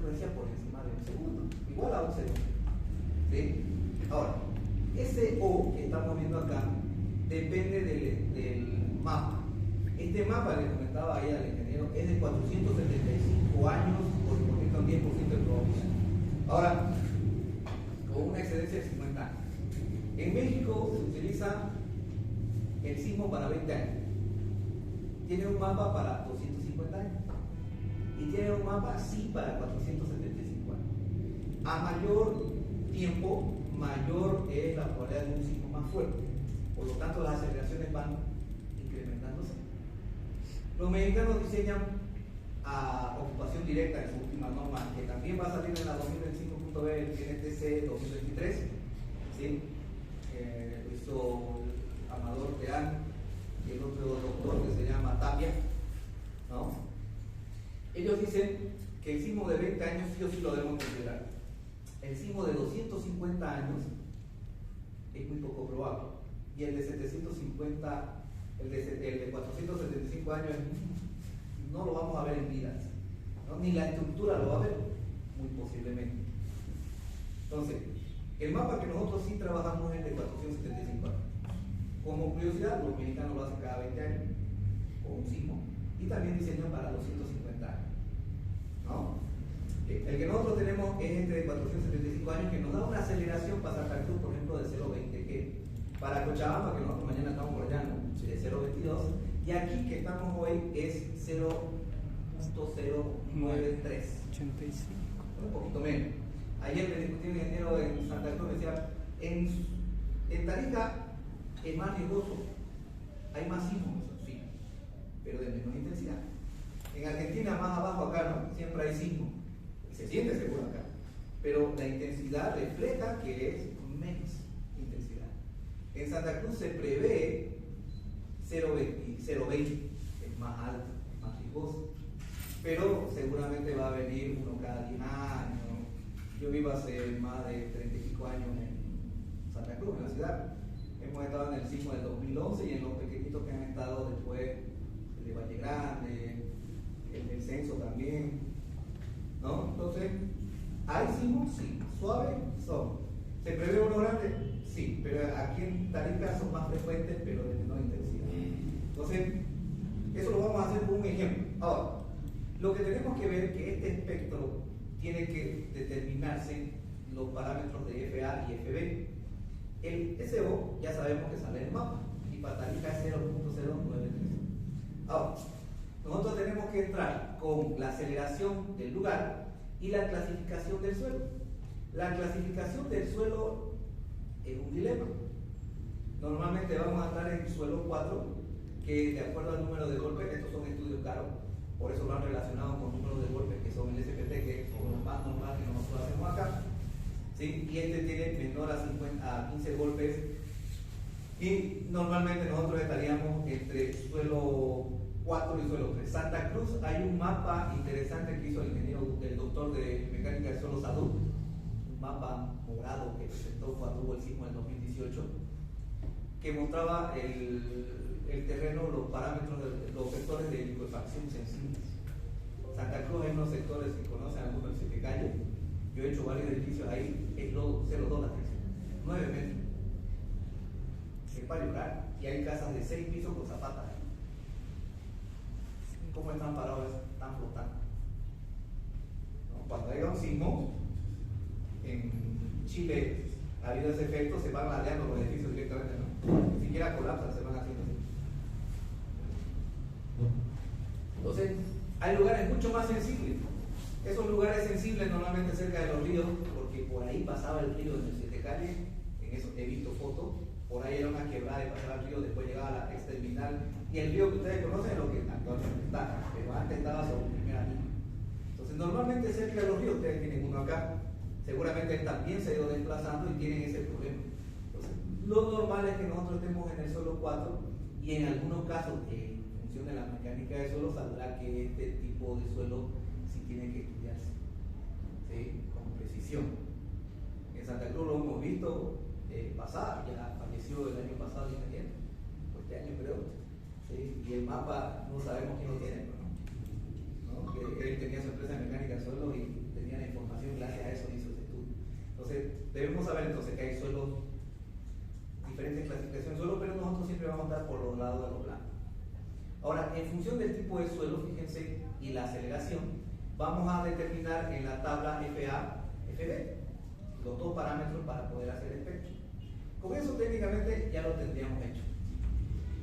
frecuencia por encima de un segundo, igual a un segundo. ¿Sí? Ahora, ese O que estamos viendo acá depende del mapa. Este mapa, le comentaba ahí al ingeniero, es de 475 años, por ejemplo, un 10% de probabilidad. Ahora, con una excedencia de 50 años. En México se utiliza el sismo para 20 años. Tiene un mapa para 250 años. Y tiene un mapa sí para 475 años. A mayor tiempo, mayor es la probabilidad de un sismo más fuerte. Por lo tanto, las aceleraciones van incrementándose. Los mexicanos diseñan a ocupación directa en su última norma, que también va a salir en la 2025.b, el NTC 2023. ¿Sí? Lo hizo Amador Terán y el otro doctor que se llama Tapia, ¿no? Ellos dicen que el sismo de 20 años sí o sí lo debemos considerar. El sismo de 250 años es muy poco probable, y el de 750, el de 475 años no lo vamos a ver en vida, ¿no? Ni la estructura lo va a ver, muy posiblemente. Entonces, el mapa que nosotros sí trabajamos es el de 475 años. Como curiosidad, los mexicanos lo hacen cada 20 años, con un sismo, y también diseñan para 250 años, ¿no? El que nosotros tenemos es este de 475 años, que nos da una aceleración para Santa Cruz, por ejemplo, de 0,20, que para Cochabamba, que nosotros mañana estamos por allá, ¿no? De 0,22, y aquí que estamos hoy es 0,093. 85. Un poquito menos. Ayer me discutí un ingeniero en Santa Cruz, me decía, en Tarija es más riesgoso, hay más sismos, sí, pero de menor intensidad. En Argentina, más abajo acá, ¿no? Siempre hay sismo, y se siente seguro acá, pero la intensidad refleja que es menos intensidad. En Santa Cruz se prevé 0,20, es más alto, es más riesgoso, pero seguramente va a venir uno cada 10 años. Yo vivo hace más de 35 años en Santa Cruz, en la ciudad. Hemos estado en el sismo del 2011 y en los pequeñitos que han estado después, el de Valle Grande, el del Censo también, ¿no? Entonces, ¿hay sismos? Sí. ¿Suaves? Son. ¿Se prevé uno grande? Sí, pero aquí en Tarija son más frecuentes, pero de menor intensidad. Entonces, eso lo vamos a hacer con un ejemplo. Ahora, lo que tenemos que ver es que este espectro tiene que determinarse los parámetros de FA y FB. El SO ya sabemos que sale en el mapa, y para Tarija es 0.093. Ahora, nosotros tenemos que entrar con la aceleración del lugar y la clasificación del suelo. La clasificación del suelo es un dilema. Normalmente vamos a entrar en suelo 4, que de acuerdo al número de golpes, estos son estudios caros, por eso lo han relacionado con números de golpes que son el SPT, que son los más normales que nosotros hacemos acá. ¿Sí? Y este tiene menor a 15 golpes, y normalmente nosotros estaríamos entre suelo 4 y suelo 3. Santa Cruz, hay un mapa interesante que hizo el ingeniero, el doctor de mecánica de suelo Sadú, un mapa morado que presentó cuando hubo el sismo en 2018, que mostraba el terreno, los parámetros, los sectores de liquefacción sensibles. Santa Cruz hay unos sectores, si conocen algunos de Siete Calles, yo he hecho varios edificios ahí, es lodo, 0,2 la tensión, 9 metros. Es para llorar, y hay casas de 6 pisos con zapatas. ¿Cómo están parados? Están flotando. ¿No? Cuando haya un sismo, en Chile ha habido ese efecto, se van ladeando los edificios directamente, ¿no? Ni siquiera colapsan, se van haciendo así. Entonces, hay lugares mucho más sensibles. Esos lugares sensibles normalmente cerca de los ríos, porque por ahí pasaba el río en el Siete Calles, en eso he visto fotos, por ahí era una quebrada y pasaba el río, después llegaba a la exterminal, y el río que ustedes conocen es lo que actualmente está, pero antes estaba sobre primera línea. Entonces, normalmente cerca de los ríos, ustedes tienen uno acá, seguramente también se ha ido desplazando y tienen ese problema. Entonces, lo normal es que nosotros estemos en el suelo 4, y en algunos casos, en función de la mecánica de suelo, saldrá que este tipo de suelo sí tiene que estudiarse, ¿sí? Con precisión. En Santa Cruz lo hemos visto pasar, ya falleció el año pasado el ingeniero, o este año creo, ¿sí? Y el mapa no sabemos quién lo tiene, ¿no? Que él tenía su empresa de mecánica de suelo y tenían Debemos saber entonces que hay suelos, diferentes clasificaciones de suelo, pero nosotros siempre vamos a estar por los lados de los blancos. Ahora, en función del tipo de suelo, fíjense, y la aceleración, vamos a determinar en la tabla FA, FB, los dos parámetros para poder hacer el espectro. Con eso técnicamente ya lo tendríamos hecho.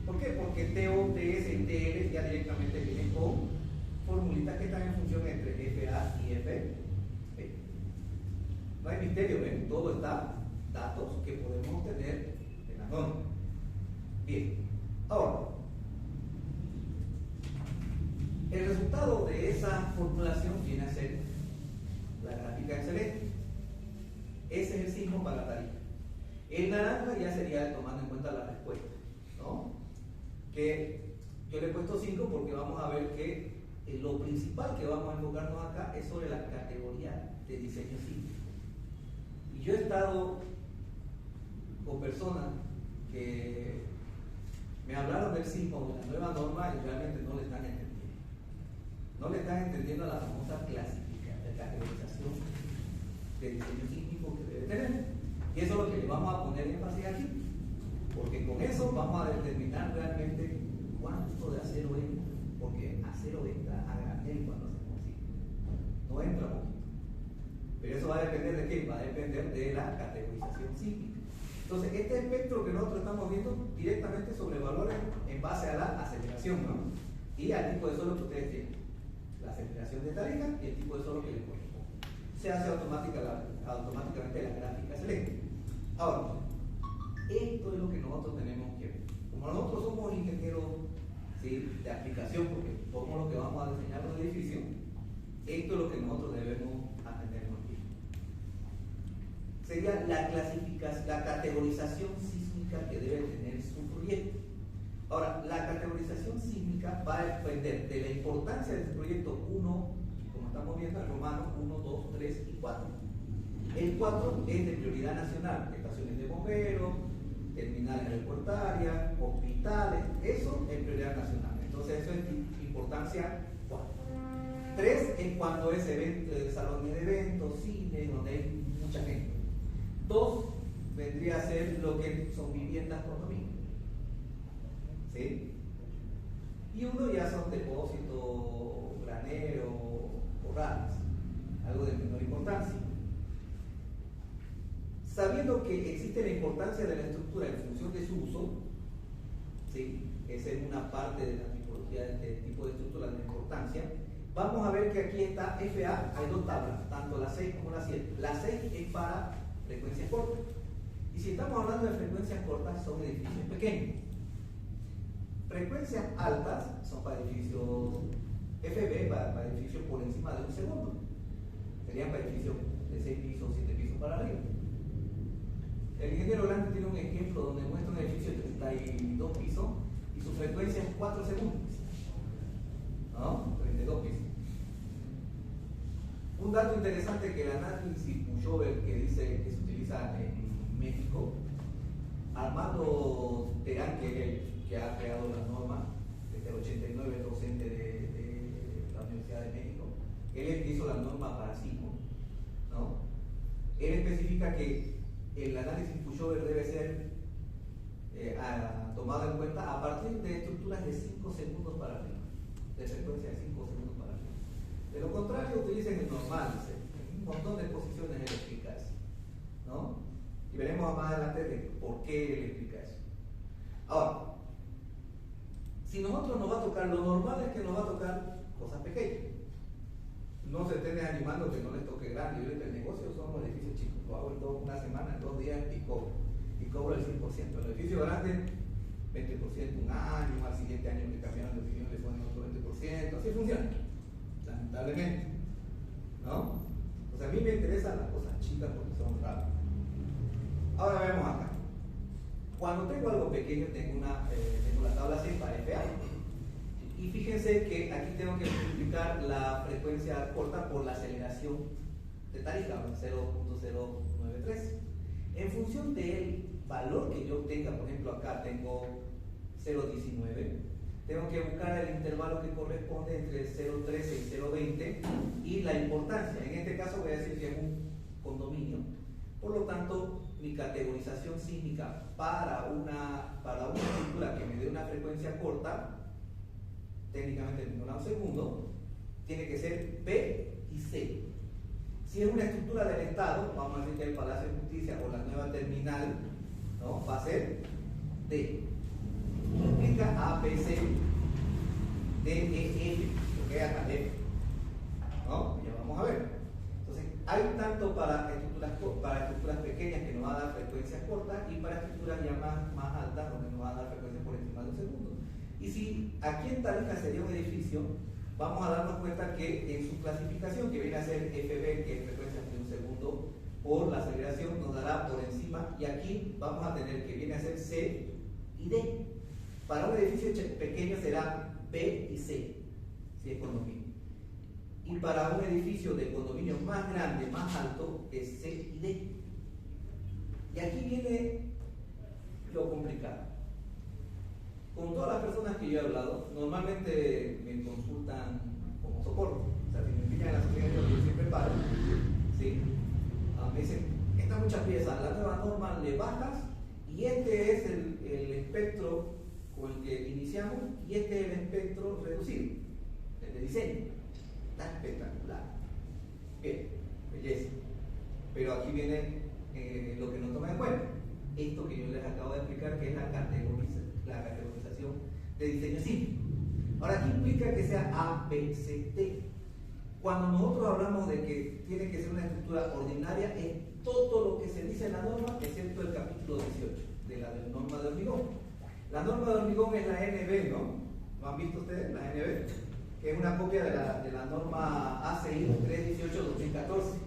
¿Por qué? Porque TO, TS y TL ya directamente vienen con formulitas que están en función entre FA y FB. No hay misterio, ¿ven? Todo está, datos que podemos obtener en la norma. Bien, ahora, el resultado de esa formulación viene a ser la gráfica excelente. Ese es el signo para la tarifa. El naranja ya sería tomando en cuenta la respuesta, ¿no? Que yo le he puesto 5 porque vamos a ver que lo principal que vamos a enfocarnos acá es sobre la categoría de diseño cívico. Y yo he estado con personas que me hablaron del sismo de la nueva norma y realmente no le están entendiendo. No le están entendiendo a la famosa categorización de diseño sísmico que debe tener. Y eso es lo que le vamos a poner énfasis aquí. Porque con eso vamos a determinar realmente cuánto de acero entra. Porque acero entra a granel cuando hacemos sismo. No entra poquito. Pero eso va a depender de qué? Va a depender de la categorización sísmica. Entonces, este espectro que nosotros estamos viendo directamente sobre valores en base a la aceleración, ¿no? Y al tipo de suelo que ustedes tienen. La aceleración de Tarija y el tipo de suelo que les corresponde. Se hace automáticamente la gráfica excelente. Ahora, esto es lo que nosotros tenemos que ver. Como nosotros somos ingenieros, ¿sí?, de aplicación, porque somos los que vamos a diseñar los edificios, esto es lo que nosotros debemos atender muy bien. Sería la clasificación, la categorización sísmica que debe tener su proyecto. Ahora, la categorización sísmica va a depender de la importancia de su proyecto 1, como estamos viendo en Romano, 1, 2, 3 y 4. El 4 es de prioridad nacional, estaciones de bomberos, terminales aeroportuarias, hospitales, eso es prioridad nacional. Entonces eso es importancia 4. 3 es cuando es salones de eventos, cine, donde hay mucha gente. 2 vendría a ser lo que son viviendas condominios. ¿Sí? Y 1 ya son depósitos, graneros, corrales, algo de menor importancia. Sabiendo que existe la importancia de la estructura en función de su uso, ¿sí?, esa es una parte de la tipología de este tipo de estructura de importancia, vamos a ver que aquí está FA, hay dos tablas, tanto la 6 como la 7. La 6 es para frecuencias cortas. Y si estamos hablando de frecuencias cortas, son edificios pequeños. Frecuencias altas son para edificios FB, para edificios por encima de 1 segundo. Serían para edificios de 6 pisos, 7 pisos para arriba. El ingeniero Grande tiene un ejemplo donde muestra un edificio de 32 pisos y su frecuencia es 4 segundos. ¿No? 32 pisos. Un dato interesante que el análisis Pullover que dice que se utiliza en México, Armando Terán, que es el que ha creado la norma, desde el 89 es docente de la Universidad de México, él es el que hizo la norma para sismo, ¿no? Él especifica que el análisis Pullover debe ser tomado en cuenta a partir de estructuras de 5 segundos para arriba, de frecuencia de 5 segundos para arriba. De lo contrario, utilicen el normal, en un montón de posiciones él explica eso, ¿no? Y veremos más adelante de por qué él explica eso. Ahora, si nosotros nos va a tocar, lo normal es que nos va a tocar cosas pequeñas. No se estén animando que no les toque grande. Yo digo que el negocio son los edificios chicos. Lo hago en una semana, en 2 días y cobro. Y cobro el 100%. El edificio grande, 20%, un año, al siguiente año me cambiaron de opinión, le ponen otro 20%. Así funciona, lamentablemente. ¿No? O sea, a mí me interesan las cosas chicas porque son rápidas. Ahora vemos acá. Cuando tengo algo pequeño, tengo la tabla 6 para FA. Y fíjense que aquí tengo que multiplicar la frecuencia corta por la aceleración de Tarija, 0.093. En función del valor que yo tenga, por ejemplo acá tengo 0.19, tengo que buscar el intervalo que corresponde entre 0.13 y 0.20 y la importancia. En este caso voy a decir que es un condominio. Por lo tanto, mi categorización sísmica para una estructura que me dé una frecuencia corta, técnicamente en un segundo, tiene que ser B y C. Si es una estructura del Estado, vamos a decir que el Palacio de Justicia o la nueva terminal, ¿no?, va a ser D. Implica A, B, C, D, E, F, lo que es hasta F, ¿no? Ya vamos a ver. Entonces, hay tanto para estructuras pequeñas que nos va a dar frecuencias cortas y para estructuras ya más altas donde nos va a dar frecuencias por encima de un segundo. Y si aquí en Tarija sería un edificio, vamos a darnos cuenta que en su clasificación, que viene a ser FB, que es frecuencia de un segundo por la aceleración, nos dará por encima, y aquí vamos a tener que viene a ser C y D. Para un edificio pequeño será B y C, si es condominio. Y para un edificio de condominio más grande, más alto, es C y D. Y aquí viene lo complicado. Con todas las personas que yo he hablado, normalmente me consultan como soporte. O sea, si me pillan en la sociedad, yo siempre paro. ¿Sí? Me dicen, estas muchas piezas, la nueva norma le bajas y este es el espectro con el que iniciamos y este es el espectro reducido, el de diseño. Está espectacular. Bien, belleza. Pero aquí viene lo que nos toma en cuenta. Esto que yo les acabo de explicar, que es la categorización de diseño sísmico. Ahora, ¿qué implica que sea A, B, C, D? Cuando nosotros hablamos de que tiene que ser una estructura ordinaria, es todo lo que se dice en la norma, excepto el capítulo 18 de la norma de hormigón. La norma de hormigón es la NB, ¿no? ¿Lo han visto ustedes? La NB, que es una copia de la norma ACI 318-2014,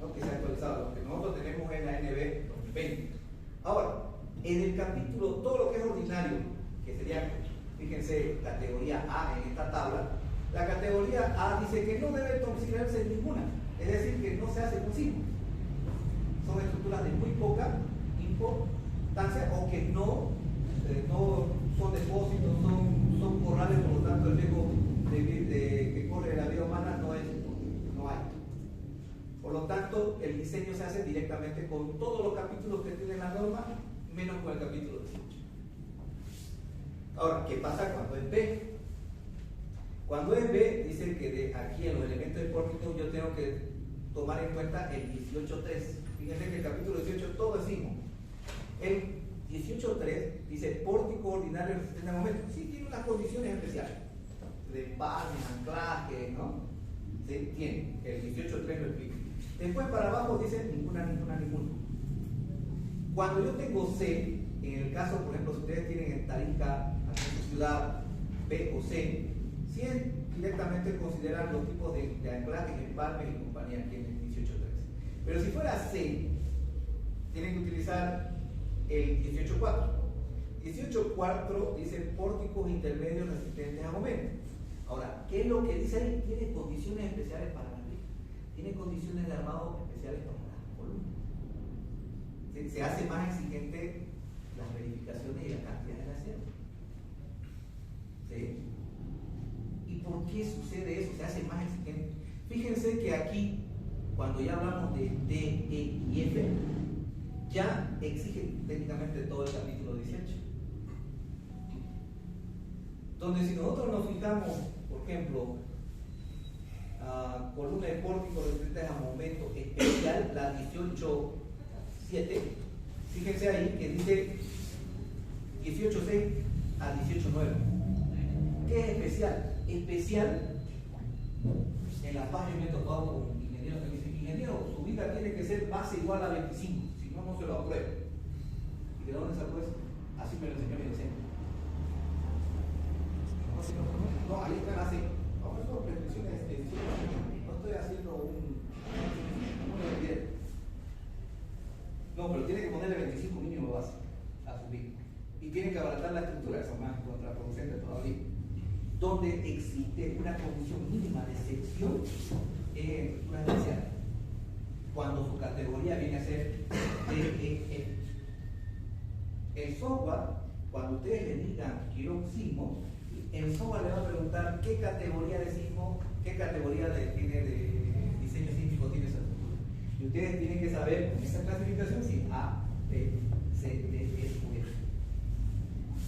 ¿no?, que se ha actualizado. Lo que nosotros tenemos es la NB 2020. Ahora, en el capítulo, todo lo que es ordinario, que sería, fíjense, categoría A en esta tabla, la categoría A dice que no debe considerarse ninguna, es decir, que no se hace con sismos. Son estructuras de muy poca importancia o que no son depósitos, son corrales, por lo tanto el riesgo que corre la vida humana no hay. Por lo tanto, el diseño se hace directamente con todos los capítulos que tiene la norma, menos con el capítulo 18. Ahora, ¿qué pasa cuando es B? Cuando es B, dice que de aquí en los elementos de pórtico yo tengo que tomar en cuenta el 18.3. Fíjense que el capítulo 18 todo es sismo. El 18.3 dice pórtico ordinario resistente a momentos. Sí, tiene unas condiciones especiales de empalme, anclaje, ¿no? Sí, tiene. El 18.3 lo explica. Después para abajo dice ninguna. Cuando yo tengo C, en el caso, por ejemplo, si ustedes tienen en Tarija, en su ciudad, B o C, sí directamente consideran los tipos de anclajes, empalmes y compañía aquí en el 18.3. Pero si fuera C, tienen que utilizar el 18.4. 18.4 dice pórticos intermedios resistentes a momento. Ahora, ¿qué es lo que dice ahí? Tiene condiciones especiales para las vigas, tiene condiciones de armado especiales para las columnas. Se hace más exigente las verificaciones y la cantidad de acero. ¿Sí? ¿Y por qué sucede eso? Se hace más exigente. Fíjense que aquí, cuando ya hablamos de D, E y F, ya exige técnicamente todo el capítulo 18. Donde si nosotros nos fijamos, por ejemplo, columna de pórtico resistentes a momento especial, la 18.7, fíjense ahí que dice 18.6 a 18.9. ¿Qué es especial? Especial, en la página me he topado con ingenieros que me dicen, ingeniero, su vida tiene que ser base igual a 25, si no, no se lo apruebo. ¿Y de dónde sacó eso? Así me lo enseñó mi docente. No, ahí están así. Vamos a hacer prescripciones de 18. No estoy haciendo un evidente. No, pero tiene que ponerle 25 mínimo base a su vida. Y tiene que abaratar la estructura, eso es más contraproducente todavía. Donde existe una condición mínima de sección en estructuras especiales. Cuando su categoría viene a ser DEF. El software, cuando ustedes le digan quiero sismo, el software le va a preguntar qué categoría de sismo, qué categoría tiene de diseño sísmico tiene esa estructura. Y Y ustedes tienen que saber con esa clasificación si A, B, C, D, E o F.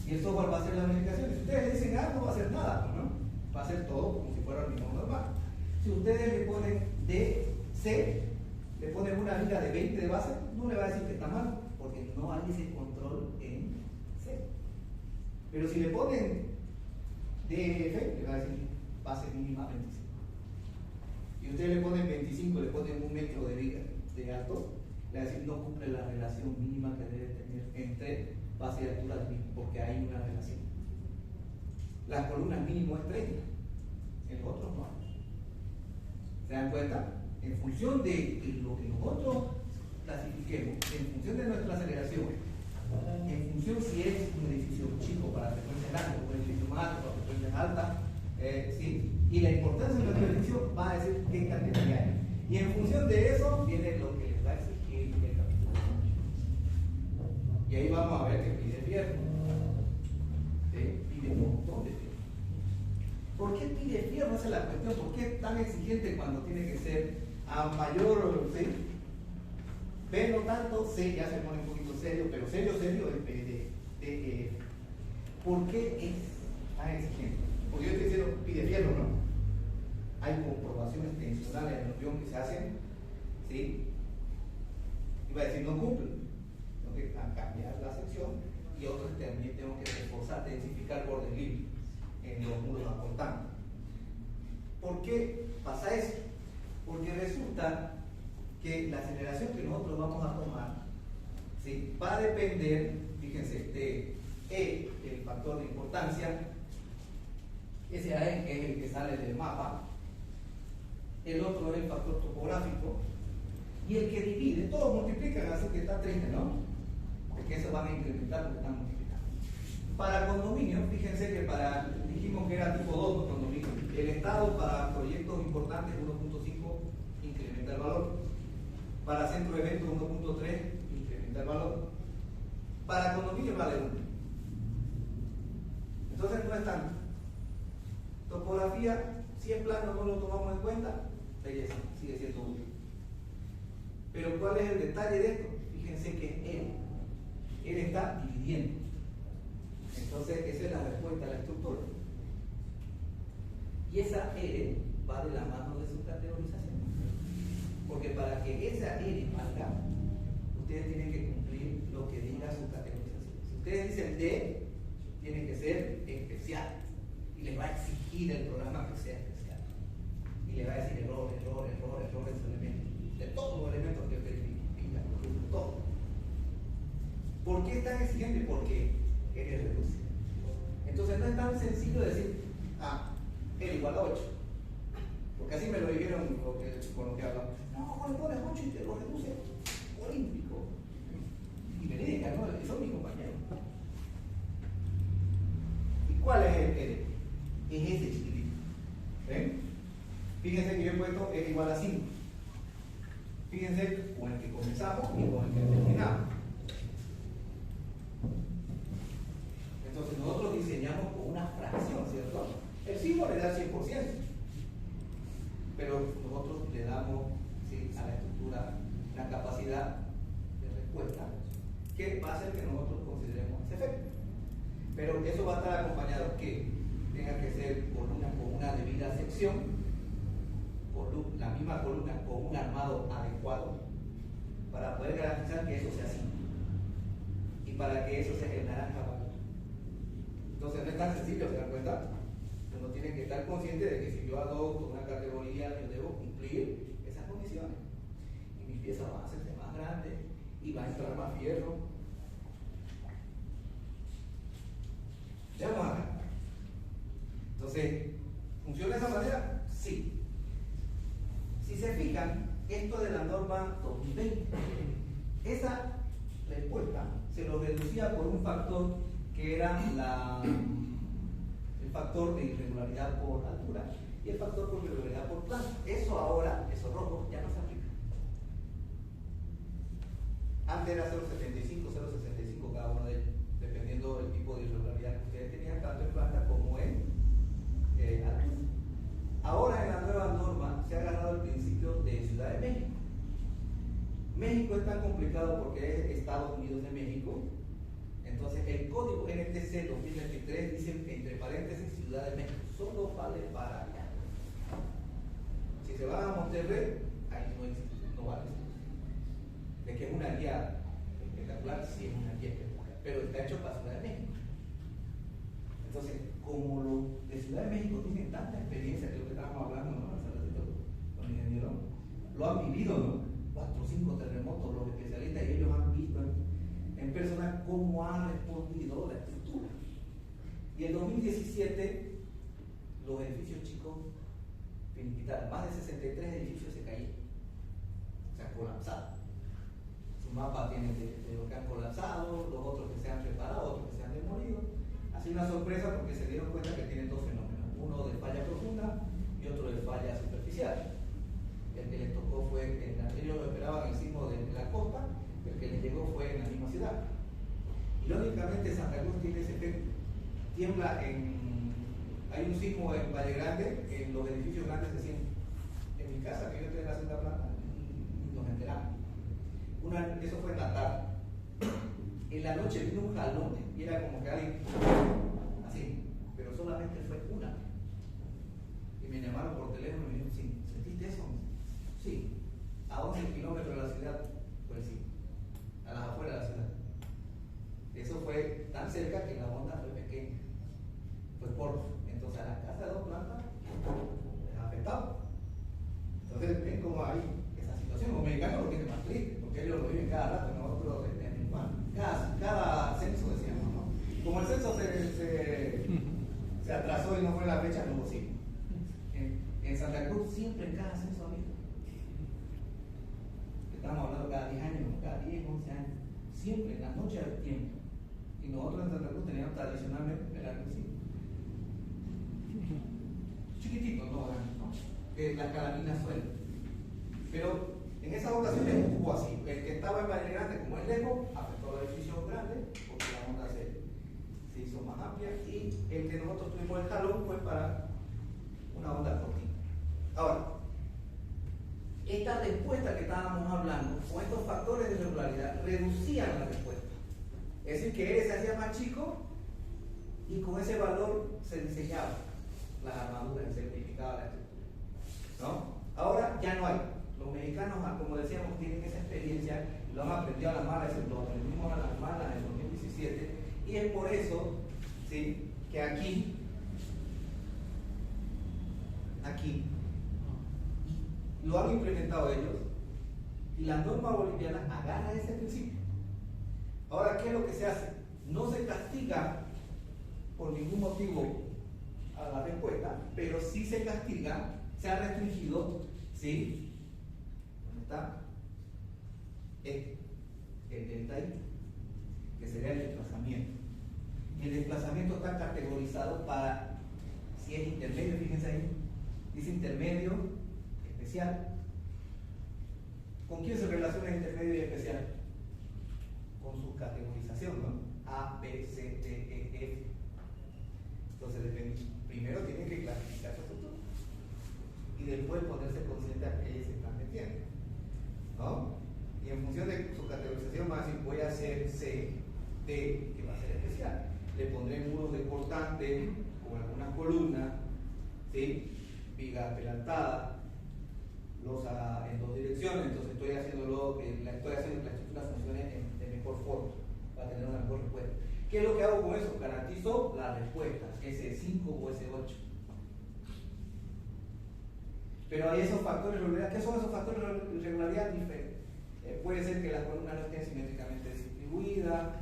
Y el software va a hacer las verificaciones. Si ustedes le dicen A, no va a hacer nada, ¿no? Va a hacer todo como si fuera el mismo normal. Si ustedes le ponen D, C, le ponen una liga de 20 de base, no le va a decir que está mal, porque no hay ese control en C. Pero si le ponen DF, le va a decir base mínima 25. Y ustedes le ponen 25, le ponen 1 metro de alto, le va a decir no cumple la relación mínima que debe tener entre base y altura del mismo, porque hay una relación. Las columnas mínimo es 30, en los otros no hay. ¿Se dan cuenta? En función de lo que nosotros clasifiquemos, en función de nuestra aceleración, en función si es un edificio chico para frecuencias altas, un edificio más alto para frecuencias altas, ¿sí? Y la importancia de nuestro edificio va a decir qué cantidad hay. Y en función de eso viene lo que les va a exigir el capítulo. Y ahí vamos a ver que pide fierro. Pide un montón de fierro. ¿Por qué pide fierro? Esa es la cuestión. ¿Por qué es tan exigente cuando tiene que ser a mayor, ¿sí? B no tanto, C ya se pone un poquito serio, pero serio de ¿por qué es tan exigente? Porque yo estoy diciendo pide fierro, ¿no? Hay comprobaciones tensionales en el avión que se hacen, ¿sí? Iba a decir no cumple, tengo que cambiar la sección y otros también tengo que reforzar, densificar bordes libres en los muros aportantes. ¿Por qué pasa eso? Porque resulta que la aceleración que nosotros vamos a tomar, ¿sí? Va a depender, fíjense, de E, el factor de importancia, ese AE que es el que sale del mapa, el otro es el factor topográfico, y el que divide, todos multiplican, así que está 30, ¿no? Porque eso van a incrementar porque están multiplicando. Para condominio, fíjense que dijimos que era tipo 2 los condominios. El Estado para proyectos importantes 1.5 incrementa el valor. Para centro de eventos 1.3 incrementa el valor. Para condominio vale 1. Entonces no es tanto. Topografía, si es plano no lo tomamos en cuenta, belleza, sigue siendo útil. Pero ¿cuál es el detalle de esto? Fíjense que es él. Él está dividiendo. Entonces esa es la respuesta a la estructura. Y esa R va de la mano de su categorización. Porque para que esa R valga, ustedes tienen que cumplir lo que diga su categorización. Si ustedes dicen D, tiene que ser especial. Y les va a exigir el programa que sea especial. Y le va a decir error en los elementos. De todos los elementos que verifican, todo. ¿Por qué es tan exigente? Porque R reduce. Entonces no es tan sencillo decir, R igual a 8. Porque así me lo dijeron con lo que hablamos. No, cuando pones 8 y te lo reduce olímpico. Y me dedican, ¿no? Son mis compañeros. ¿Y cuál es el R? Es ese chiquitito. ¿Ven? Fíjense que yo he puesto R igual a 5. Fíjense con el que comenzamos y con el que terminamos. Entonces nosotros diseñamos con una fracción, ¿cierto? El 5 le da el 100%, pero nosotros le damos, ¿sí?, a la estructura la capacidad de respuesta que va a hacer que nosotros consideremos ese efecto. Pero eso va a estar acompañado que tenga que ser columna con una debida sección, la misma columna con un armado adecuado para poder garantizar que eso sea así y para que eso sea el naranja valor. Entonces no es tan sencillo, ¿se dan cuenta? Uno tiene que estar consciente de que si yo adopto una categoría, yo debo cumplir esas condiciones. Y mi pieza va a hacerse más grande y va a entrar más fierro. Veamos acá. Entonces, ¿funciona de esa manera? Sí. Si se fijan, esto de la norma 2020, esa respuesta se lo reducía por un factor que era el factor de irregularidad por altura y el factor por irregularidad por plano. Eso ahora, eso rojo, ya no se aplica. Antes era 0.75, 0.65 cada uno de ellos, dependiendo del tipo de irregularidad que ustedes tenían, tanto en planta como en altura. Ahora en la nueva norma se ha agarrado el principio de Ciudad de México. México es tan complicado porque es Estados Unidos de México. Entonces, el código NTC 2023 dice, entre paréntesis, Ciudad de México, solo vale para allá. Si se va a Monterrey, ahí no vale. De que es una guía espectacular, sí es una guía espectacular, pero está hecho para Ciudad de México. Entonces, como los de Ciudad de México tienen tanta experiencia, que es lo que estábamos hablando, ¿no? Con el ingeniero, lo han vivido, ¿no? 4 o 5 terremotos, los especialistas, y ellos han visto en persona cómo ha respondido la estructura. Y en 2017, los edificios chicos finiquitaron, más de 63 edificios se caían, o sea, colapsados. Su mapa tiene de los que han colapsado, los otros que se han reparado, otros que se han demolido. Ha sido una sorpresa porque se dieron cuenta que tienen dos fenómenos, uno de falla profunda y otro de falla superficial. El que les tocó fue, ellos lo esperaban el sismo de la costa, el que les llegó fue en la misma ciudad. Y lógicamente Santa Cruz tiene ese efecto. Tiembla hay un sismo en Valle Grande, en los edificios grandes se sienten. En mi casa, que yo estoy en la segunda planta, nos enteramos. Eso fue en la tarde. En la noche vino un jalón y era como que alguien así, pero solamente fue una. Y me llamaron por teléfono y me dijeron, sí, ¿sentiste eso? Sí. A 11 kilómetros de la ciudad, pues sí, a las afueras de la ciudad. Eso fue tan cerca que la onda fue pequeña, fue corto. Entonces a las casas de 2 plantas les ha afectado. Entonces ven cómo hay esa situación. Los mexicanos lo tienen más triste, porque ellos lo viven cada rato, nosotros cada censo decíamos, ¿no? Como el censo se atrasó y no fue la fecha, no hubo sí. En Santa Cruz siempre en cada censo había. Estamos hablando cada 10 años, cada 10, 11 años. Siempre en la noche del tiempo. Y nosotros en Santa Cruz teníamos tradicionalmente el arquecito. Chiquitito, no grandes, ¿no? Que las calabinas suenan. Pero en esas ocasiones estuvo así. El que estaba en Valle Grande, como es lejos, afectó a los edificios grandes, porque la onda se hizo más amplia. Y el que nosotros tuvimos el jalón fue para una onda cortita. Ahora, esta respuesta que estábamos hablando, con estos factores de irregularidad, reducían la respuesta. Es decir, que se hacía más chico y con ese valor se diseñaban las armaduras y se verificaba la estructura, ¿no? Ahora ya no hay. Los mexicanos, como decíamos, tienen esa experiencia, lo han aprendido a las malas, lo aprendimos a las malas en 2017, y es por eso, ¿sí?, que aquí, lo han implementado ellos, y la norma boliviana agarra ese principio. Ahora, ¿qué es lo que se hace? No se castiga por ningún motivo a la respuesta, pero sí se castiga, se ha restringido, ¿sí? ¿Dónde está? El delta I, que sería el desplazamiento. Y el desplazamiento está categorizado para, si es intermedio, fíjense ahí, dice intermedio, especial. ¿Con quién se relaciona intermedio y especial? Con su categorización, ¿no? A, B, C, D, E, F. Entonces, primero tienen que clasificar su estructura y después ponerse consciente a qué se están metiendo, ¿no? Y en función de su categorización, van a decir, voy a hacer C, D, que va a ser especial. Le pondré muros de cortante con algunas columnas, ¿sí? Viga adelantada, losa en 2 direcciones. Entonces estoy haciendo que la estructura funcione de mejor forma para tener una mejor respuesta. ¿Qué es lo que hago con eso? Garantizo la respuesta, S5 o S8. Pero hay esos factores de irregularidad. ¿Qué son esos factores de irregularidad? Puede ser que las columnas no estén simétricamente distribuidas,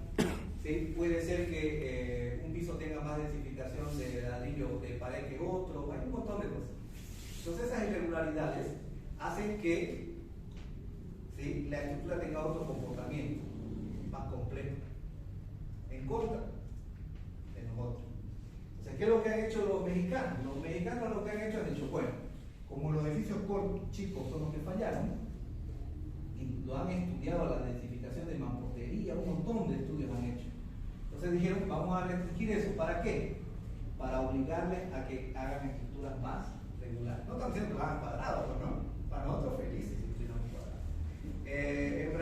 ¿sí? Puede ser que un piso tenga más densificación de ladrillo de pared que otro, hay un montón de cosas. Entonces esas irregularidades hacen que, ¿sí?, la estructura tenga otro comportamiento más complejo en contra de nosotros. Entonces, ¿qué es lo que han hecho los mexicanos? Los mexicanos lo que han hecho han dicho, bueno, como los edificios chicos son los que fallaron, y lo han estudiado, la densificación de mampostería, un montón de estudios han hecho. Entonces dijeron, vamos a restringir eso. ¿Para qué? Para obligarles a que hagan estructuras más regulares. No están diciendo que lo hagan cuadrados, ¿no? Para nosotros felices si estuvieran cuadrados. En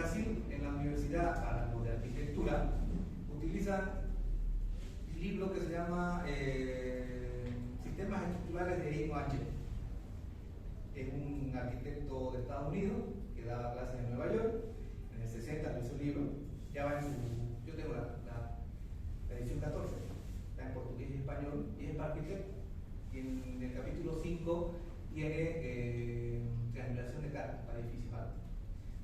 que daba clases en Nueva York, en el 60 lo hizo un libro, ya va en su, yo tengo la edición 14, está en portugués y español, y es arquitecto, y en el capítulo 5 tiene triangulación de cargas para edificios altos.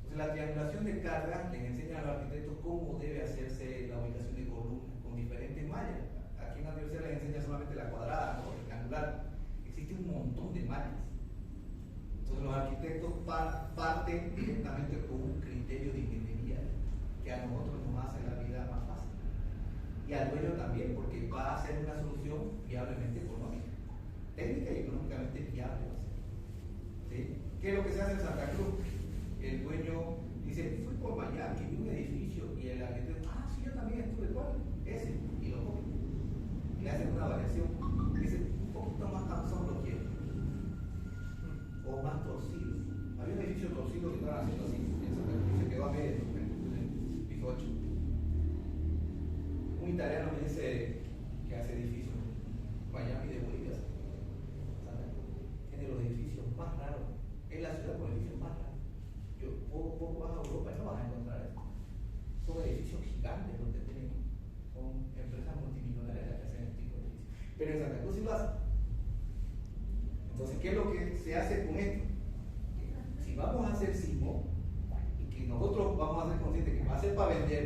Entonces la triangulación de cargas les enseña a los arquitectos cómo debe hacerse la ubicación de columnas con diferentes mallas. Aquí en la universidad les enseña solamente la cuadrada, ¿no? Rectangular. Existe un montón de mallas. Entonces los arquitectos parten directamente con un criterio de ingeniería que a nosotros nos hace la vida más fácil. Y al dueño también, porque va a ser una solución viablemente económica. Técnica y económicamente viable va a ser. ¿Sí? ¿Qué es lo que se hace en Santa Cruz? El dueño dice, fui por Miami, vi un edificio, y el arquitecto, sí, yo también estuve, ¿cuál? Ese, y lo copia. Y le hacen una variación. Dice, un poquito más cansón lo quiero. O más torcido. Había un edificio torcido que estaban haciendo así, en Santa Cruz, se quedó a medio en el piso 8. Un italiano me dice que hace edificios en Miami de Bolivia. Santa Cruz tiene los edificios más raros. Es la ciudad con edificios más raros. Vos vas a Europa y no vas a encontrar eso. Son edificios gigantes los que tienen, son empresas multimillonarias las que hacen este tipo de edificios. Pero en Santa Cruz sí lo hacen. Entonces, ¿qué es lo que se hace con esto? Que si vamos a hacer sismo, y que nosotros vamos a ser conscientes que va a ser para vender,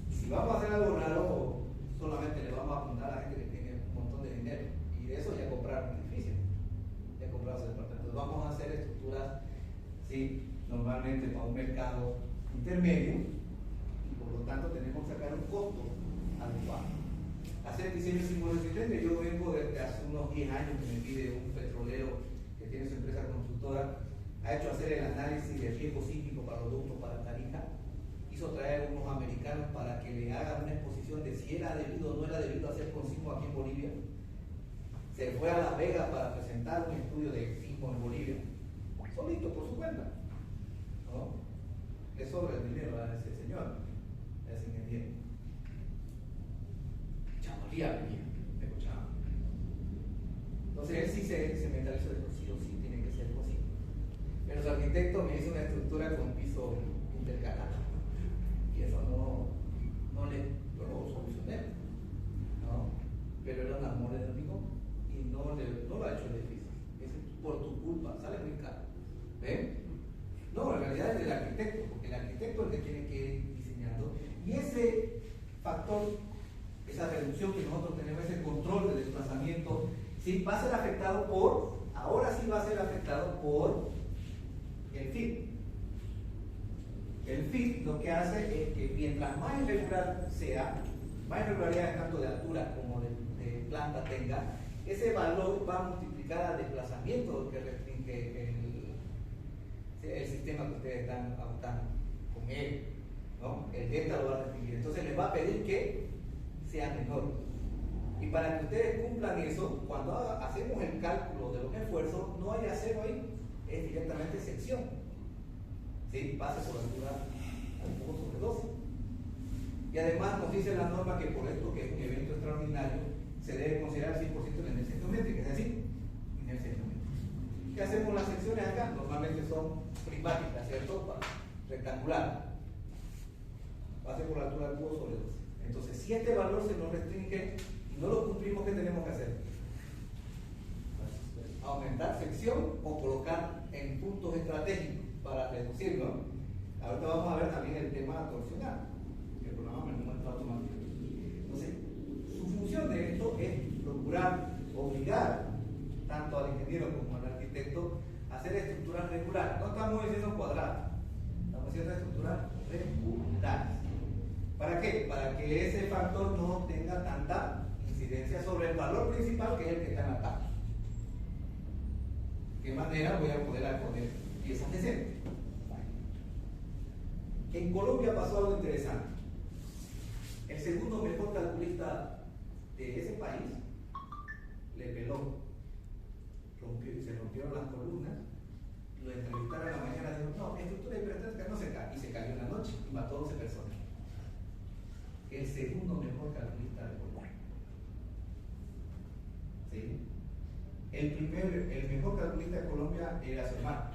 y si vamos a hacer algo raro, solamente le vamos a apuntar a la gente que tiene un montón de dinero. Y de eso ya compraron un edificio, ya compraron ese departamento. Vamos a hacer estructuras, sí, normalmente para un mercado intermedio, y por lo tanto tenemos que sacar un costo adecuado. Hacer diseño símbolo-resistente, yo vengo desde hace unos 10 años que me pide un petrolero que tiene su empresa constructora, ha hecho hacer el análisis de riesgo sísmico para los ductos para Tarija, hizo traer unos americanos para que le hagan una exposición de si era debido o no era debido a hacer con sismo aquí en Bolivia. Se fue a Las Vegas para presentar un estudio de sismo en Bolivia, solito, por su cuenta. ¿No? Le sobra el dinero a ese señor, a ese ingeniero. Chavalía venía, me escuchaba. Entonces él sí se mentalizó de sí o sí tiene que ser posible. Pero su arquitecto me hizo una estructura con piso intercalado. Y eso no lo solucioné. ¿No? Pero era un amor de amigo y no lo ha hecho el edificio. Es por tu culpa, sale muy caro. ¿Ven? No, en realidad es del arquitecto, porque el arquitecto es el que tiene que ir diseñando. Y ese factor, esa reducción que nosotros tenemos, ese control de desplazamiento, sí va a ser afectado ahora sí va a ser afectado por el FIT. El FIT lo que hace es que mientras más irregular sea, más irregularidades tanto de altura como de planta tenga, ese valor va a multiplicar al desplazamiento que restringe el sistema que ustedes están adoptando con él, ¿no? El delta lo va a restringir. Entonces les va a pedir que sea menor. Y para que ustedes cumplan eso, cuando hacemos el cálculo de los esfuerzos, no hay acero ahí, es directamente sección. ¿Sí? Pase por altura al poco sobre 12. Y además nos dice la norma que por esto, que es un evento extraordinario, se debe considerar 100% la inercia geométrica, es decir, inercia geométrica. ¿Qué hacemos las secciones acá? Normalmente son prismáticas, ¿cierto? Rectangular. Pase por la altura del cubo sobre 12. Entonces, si este valor se nos restringe y no lo cumplimos, ¿qué tenemos que hacer? Aumentar sección o colocar en puntos estratégicos para reducirlo. Ahorita vamos a ver también el tema torsional. El programa me lo muestra automáticamente. Entonces, su función de esto es procurar obligar tanto al ingeniero como al arquitecto a hacer estructuras regulares. No estamos diciendo cuadradas, estamos haciendo estructuras regulares. ¿Para qué? Para que ese factor no tenga tanta incidencia sobre el valor principal, que es el que está en la tabla. ¿De qué manera voy a poder poner piezas decentes? En Colombia pasó algo interesante. El segundo mejor calculista de ese país le peló, se rompieron las columnas, lo entrevistaron a la mañana y dijo, no, estructura hiperestática no se cae, y se cayó en la noche y mató 12 personas. El segundo mejor calculista de Colombia. ¿Sí? El mejor calculista de Colombia era su hermano,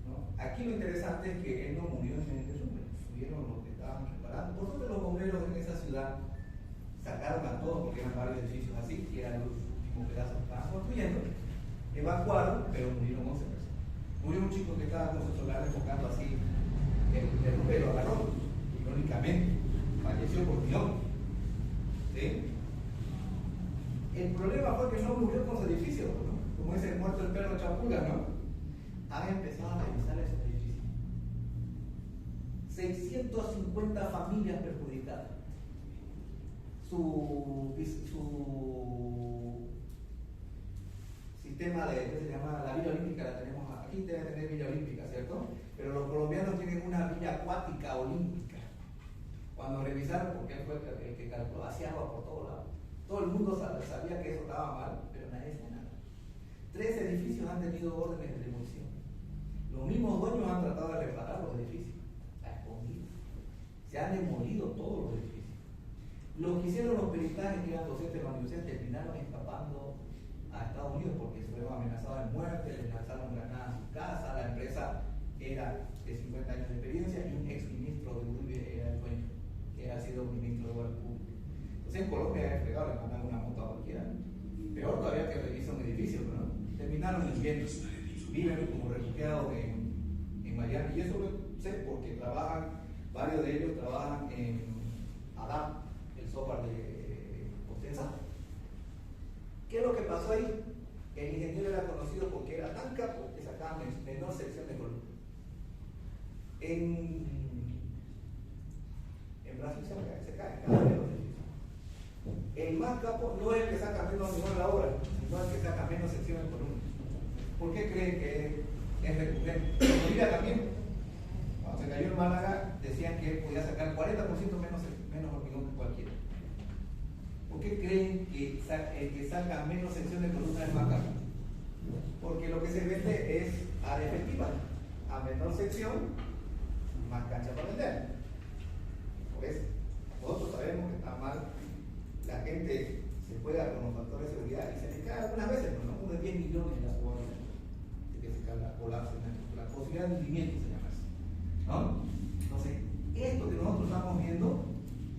¿no? aquí lo interesante es que él no murió en el derrumbe, subieron los que estaban preparando. Por suerte los bomberos en esa ciudad sacaron a todos, porque eran varios edificios así, que eran los últimos pedazos que estaban construyendo, evacuaron, pero murieron 11 personas. Murió un chico que estaba con su celular enfocando así, el derrumbe lo agarró, irónicamente, falleció por tirón. ¿Sí? El problema fue que no murió con su edificio, ¿no? Como ese muerto el perro Chapula, ¿no? Han empezado a revisar esos edificios. 650 familias perjudicadas. Su sistema de, ¿qué se llama? La Villa Olímpica la tenemos aquí, debe tener Villa Olímpica, ¿cierto? Pero los colombianos tienen una villa acuática olímpica. Cuando revisaron, porque él fue el que calculó, hacía agua por todos lados. Todo el mundo sabía que eso estaba mal, pero nadie hacía nada. 3 edificios han tenido órdenes de demolición. Los mismos dueños han tratado de reparar los edificios, a escondidas. Se han demolido todos los edificios. Los que hicieron los peritajes, que eran docentes de la universidad, terminaron escapando a Estados Unidos porque se fueron amenazados de muerte, les lanzaron granadas a su casa. La empresa era de 50 años de experiencia y un ex ministro de Uribe era el dueño, que ha sido ministro de Obras Públicas. Entonces en Colombia es fregado, le mandan una moto a cualquiera. Peor todavía que revisa un edificio, ¿no? Terminaron huyendo, viven como refugiados en Miami. Y eso lo sé porque varios de ellos trabajan en Adam, el software de Potenza. ¿Qué es lo que pasó ahí? El ingeniero era conocido porque era tan capo que sacaba menor sección de columna. En Brasil se cae cada vez los edificios. El más capo no es el que saca menos mejor la obra, sino el que saca menos secciones por uno. ¿Por qué creen que es recurrente? En Bolivia también, cuando se cayó en Málaga, decían que él podía sacar 40% menos hormigón que cualquiera. ¿Por qué creen que el que saca menos secciones por una es más caro? Porque lo que se vende es área efectiva. A menor sección, más cancha para vender. Por eso, nosotros sabemos que está mal. La gente se juega con los factores de seguridad y se le cae algunas veces, ¿no? Uno de 10 millones en la subordinación de que se caiga, colapse, la posibilidad de hundimiento se llama eso, ¿no? Entonces, esto que nosotros estamos viendo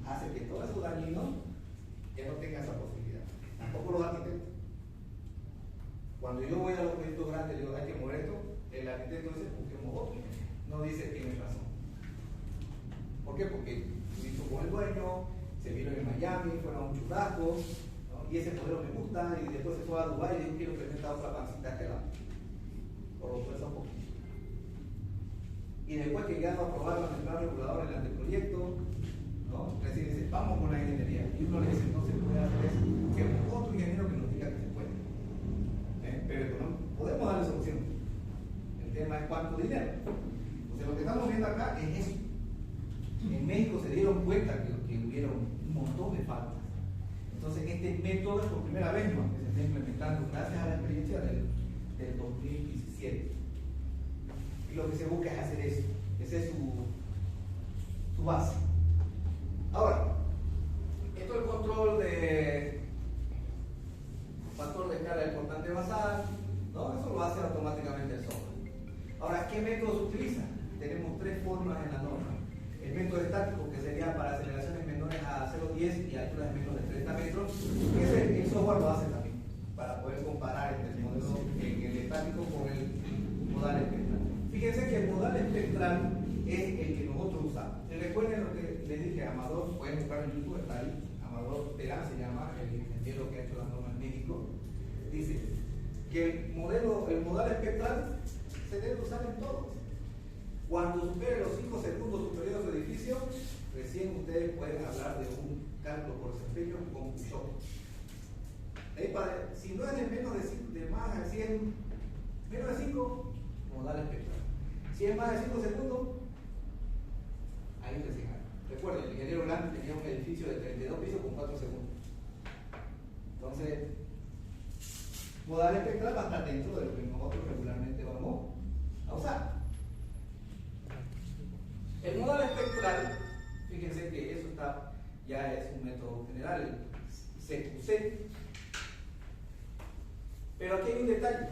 hace que todo eso dañino ya no tenga esa posibilidad. Tampoco los arquitectos. Cuando yo voy a los proyectos grandes, digo, hay que mover esto, el arquitecto dice, busquemos otro. No dice tiene razón. ¿Por qué? Porque hizo con el dueño, se vieron en Miami, fueron a un churrasco, ¿no? Y ese modelo me gusta, y después se fue a Dubái y dijo, quiero que meta otra pancita que la por lo fuerza un poquito. Y después que ya no aprobaron el plan regulador en el anteproyecto, ¿no? Recién dice, vamos con la ingeniería. Y uno le dice, no se puede hacer eso. Que otro ingeniero que nos diga que se puede. Pero no podemos darle solución. El tema es cuánto dinero. Entonces lo que estamos viendo acá es eso. En México se dieron cuenta que hubieron un montón de faltas. Entonces este método es por primera vez, ¿no?, que se está implementando gracias a la experiencia del 2017. Y lo que se busca es hacer eso. Esa es su base. Ahora, esto es el control de factor de escala importante basal, ¿no? Eso lo hace automáticamente el software. Ahora, ¿qué método se utiliza? Tenemos 3 formas en la norma. El método estático, que sería para aceleraciones menores a 0,10 y alturas de menos de 30 metros, el software lo hace también, para poder comparar entre el modelo el estático con el modal espectral. Fíjense que el modal espectral es el que nosotros usamos. Recuerden lo que les dije, Amador, pueden buscar en YouTube, está ahí, Amador Terán se llama, el ingeniero que ha hecho las normas en México, dice que el modal espectral se debe usar en todos. Cuando supere los 5 segundos superiores de su edificio, recién ustedes pueden hablar de un cálculo por desempeño con Qshot. Si no es de menos de más de 100, menos de 5, modal espectral. Si es más de 5 segundos, ahí recién hay. Recuerden, el ingeniero Blanc tenía un edificio de 32 pisos con 4 segundos. Entonces, modal espectral va a estar dentro de lo que nosotros regularmente vamos a usar. El modal espectral, fíjense que eso ya es un método general, el CQC. Pero aquí hay un detalle.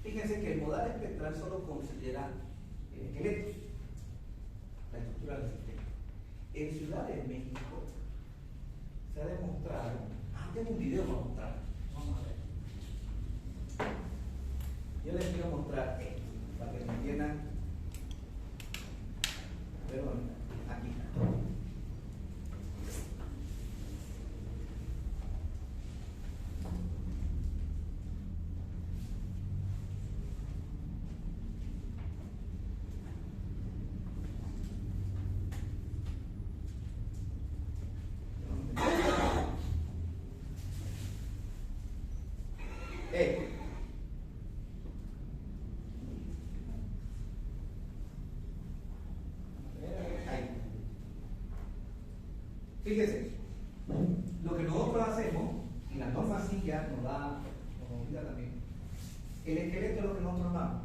Fíjense que el modal espectral solo considera esqueletos, la estructura del sistema. En Ciudad de México se ha demostrado, tengo un video para mostrar, vamos a ver. Yo les quiero mostrar esto, para que me entiendan. Perdón, aquí está. Fíjese, lo que nosotros hacemos, y la norma sí ya nos obliga también, el esqueleto es lo que nosotros armamos,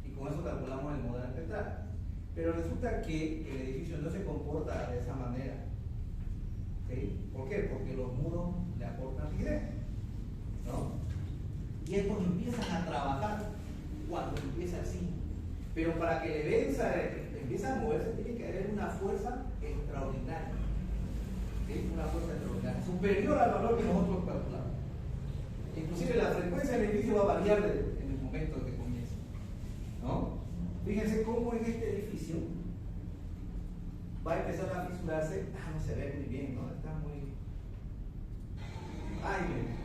y con eso calculamos el modelo espectral. Pero resulta que el edificio no se comporta de esa manera. ¿Sí? ¿Por qué? Porque los muros le aportan rigidez, ¿no? Y es cuando empiezan a trabajar, cuando empieza así. Pero para que le venza, empiece a moverse, tiene que haber una fuerza extraordinaria. ¿Sí? Una fuerza extraordinaria, superior al valor que nosotros calculamos. Inclusive la frecuencia del edificio va a variar en el momento que comienza, ¿no? Fíjense cómo en este edificio va a empezar a fisurarse. No se ve muy bien, ¿no? Está muy... Miren.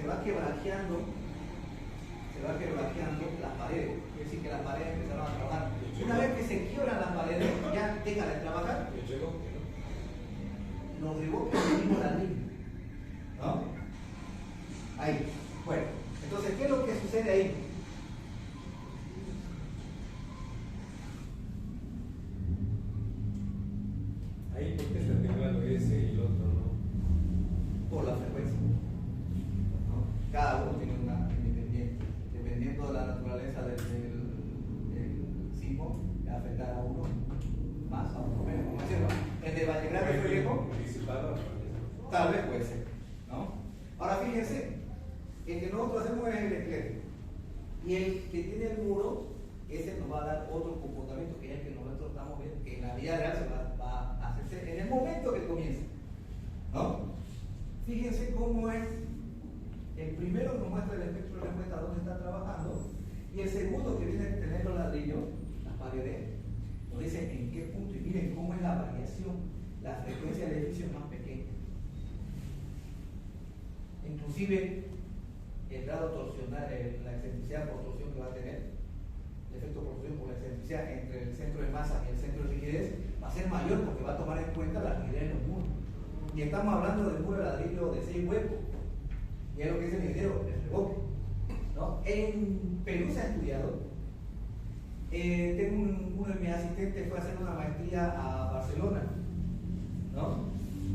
Se va quebrajeando las paredes. Quiere decir que las paredes empezaron a trabajar. Una vez que se quiebran las paredes, ya deja de trabajar. Los reboques del mismo ladrillo, ¿no? Ahí. Bueno, entonces, ¿qué es lo que sucede ahí? Ahí, ¿por qué está temblando ese y el otro no? Por la frecuencia, ¿no? Cada uno tiene una independiente. Dependiendo de la naturaleza del sismo, va a afectar a uno más, a uno menos. Como decía, ¿no? El de Valle Grande fue viejo. Tal vez puede ser, ¿no? Ahora fíjense, el que nosotros hacemos es el esqueleto. Y el que tiene el muro, ese nos va a dar otro comportamiento que es el que nosotros estamos viendo, que en la vida real se va a hacerse en el momento que comienza, ¿no? Fíjense cómo es. El primero nos muestra el espectro de respuesta dónde está trabajando, y el segundo que viene a tener los ladrillos, las paredes, nos dice en qué punto, y miren cómo es la variación, la frecuencia del edificio es más pequeña. Inclusive el grado torsional, la excentricidad por torsión que va a tener, el efecto por torsión por la excentricidad entre el centro de masa y el centro de rigidez va a ser mayor porque va a tomar en cuenta la rigidez de los muros. Y estamos hablando de muro de ladrillo de 6 huecos, y es lo que dice el ingeniero, el reboque, ¿no? En Perú se ha estudiado. Tengo uno de mis asistentes fue a hacer una maestría a Barcelona, ¿no?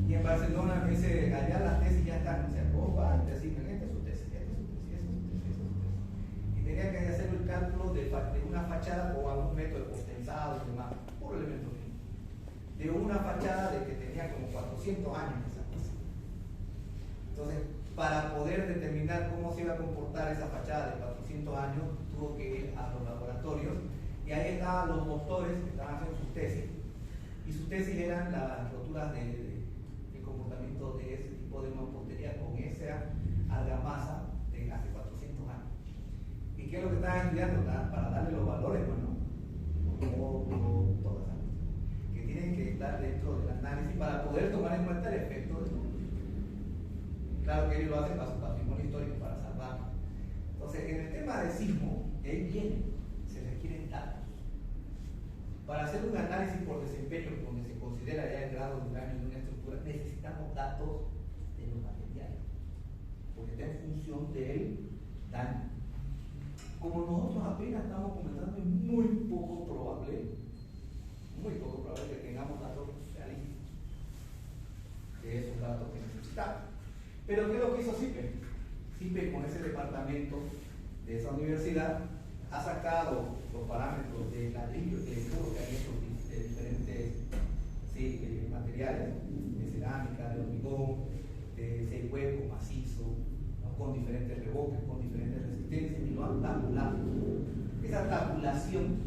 Y en Barcelona me dice, allá las tesis ya están, o sea, vos vas y te asignan, esta es su tesis, esta es su tesis, esta es su tesis, esta es su tesis. Y tenía que hacer el cálculo de una fachada con algún método postensado y demás, puro elemento fino. De una fachada de que tenía como 400 años esa cosa. Entonces, para poder determinar cómo se iba a comportar esa fachada de 400 años, tuvo que ir a los laboratorios, y ahí estaban los doctores que estaban haciendo sus tesis, y sus tesis eran las roturas de comportamiento de ese tipo de mampostería con esa argamasa de hace 400 años. ¿Y qué es lo que estaban estudiando? Para darle los valores, bueno, todas esas cosas que tienen que estar dentro del análisis para poder tomar en cuenta el efecto de todo. Claro que ellos lo hacen para su patrimonio histórico, para salvarlo. Entonces, en el tema de sismo, ahí viene, se requieren datos. Para hacer un análisis por desempeño, donde se considera ya el grado de daño de una estructura, necesitamos datos de los materiales, porque está en función del daño. Como nosotros apenas estamos comenzando, es muy poco probable que tengamos datos realistas de esos datos que necesitamos. Pero ¿qué es lo que hizo CIPE? CIPE, con ese departamento de esa universidad, ha sacado los parámetros de ladrillo, de muro que hay hecho de diferentes materiales, de cerámica, de hormigón, de 6 huecos, macizo, ¿no? Con diferentes revoques, con diferentes resistencias, y lo han tabulado. ¿Ok? Esa tabulación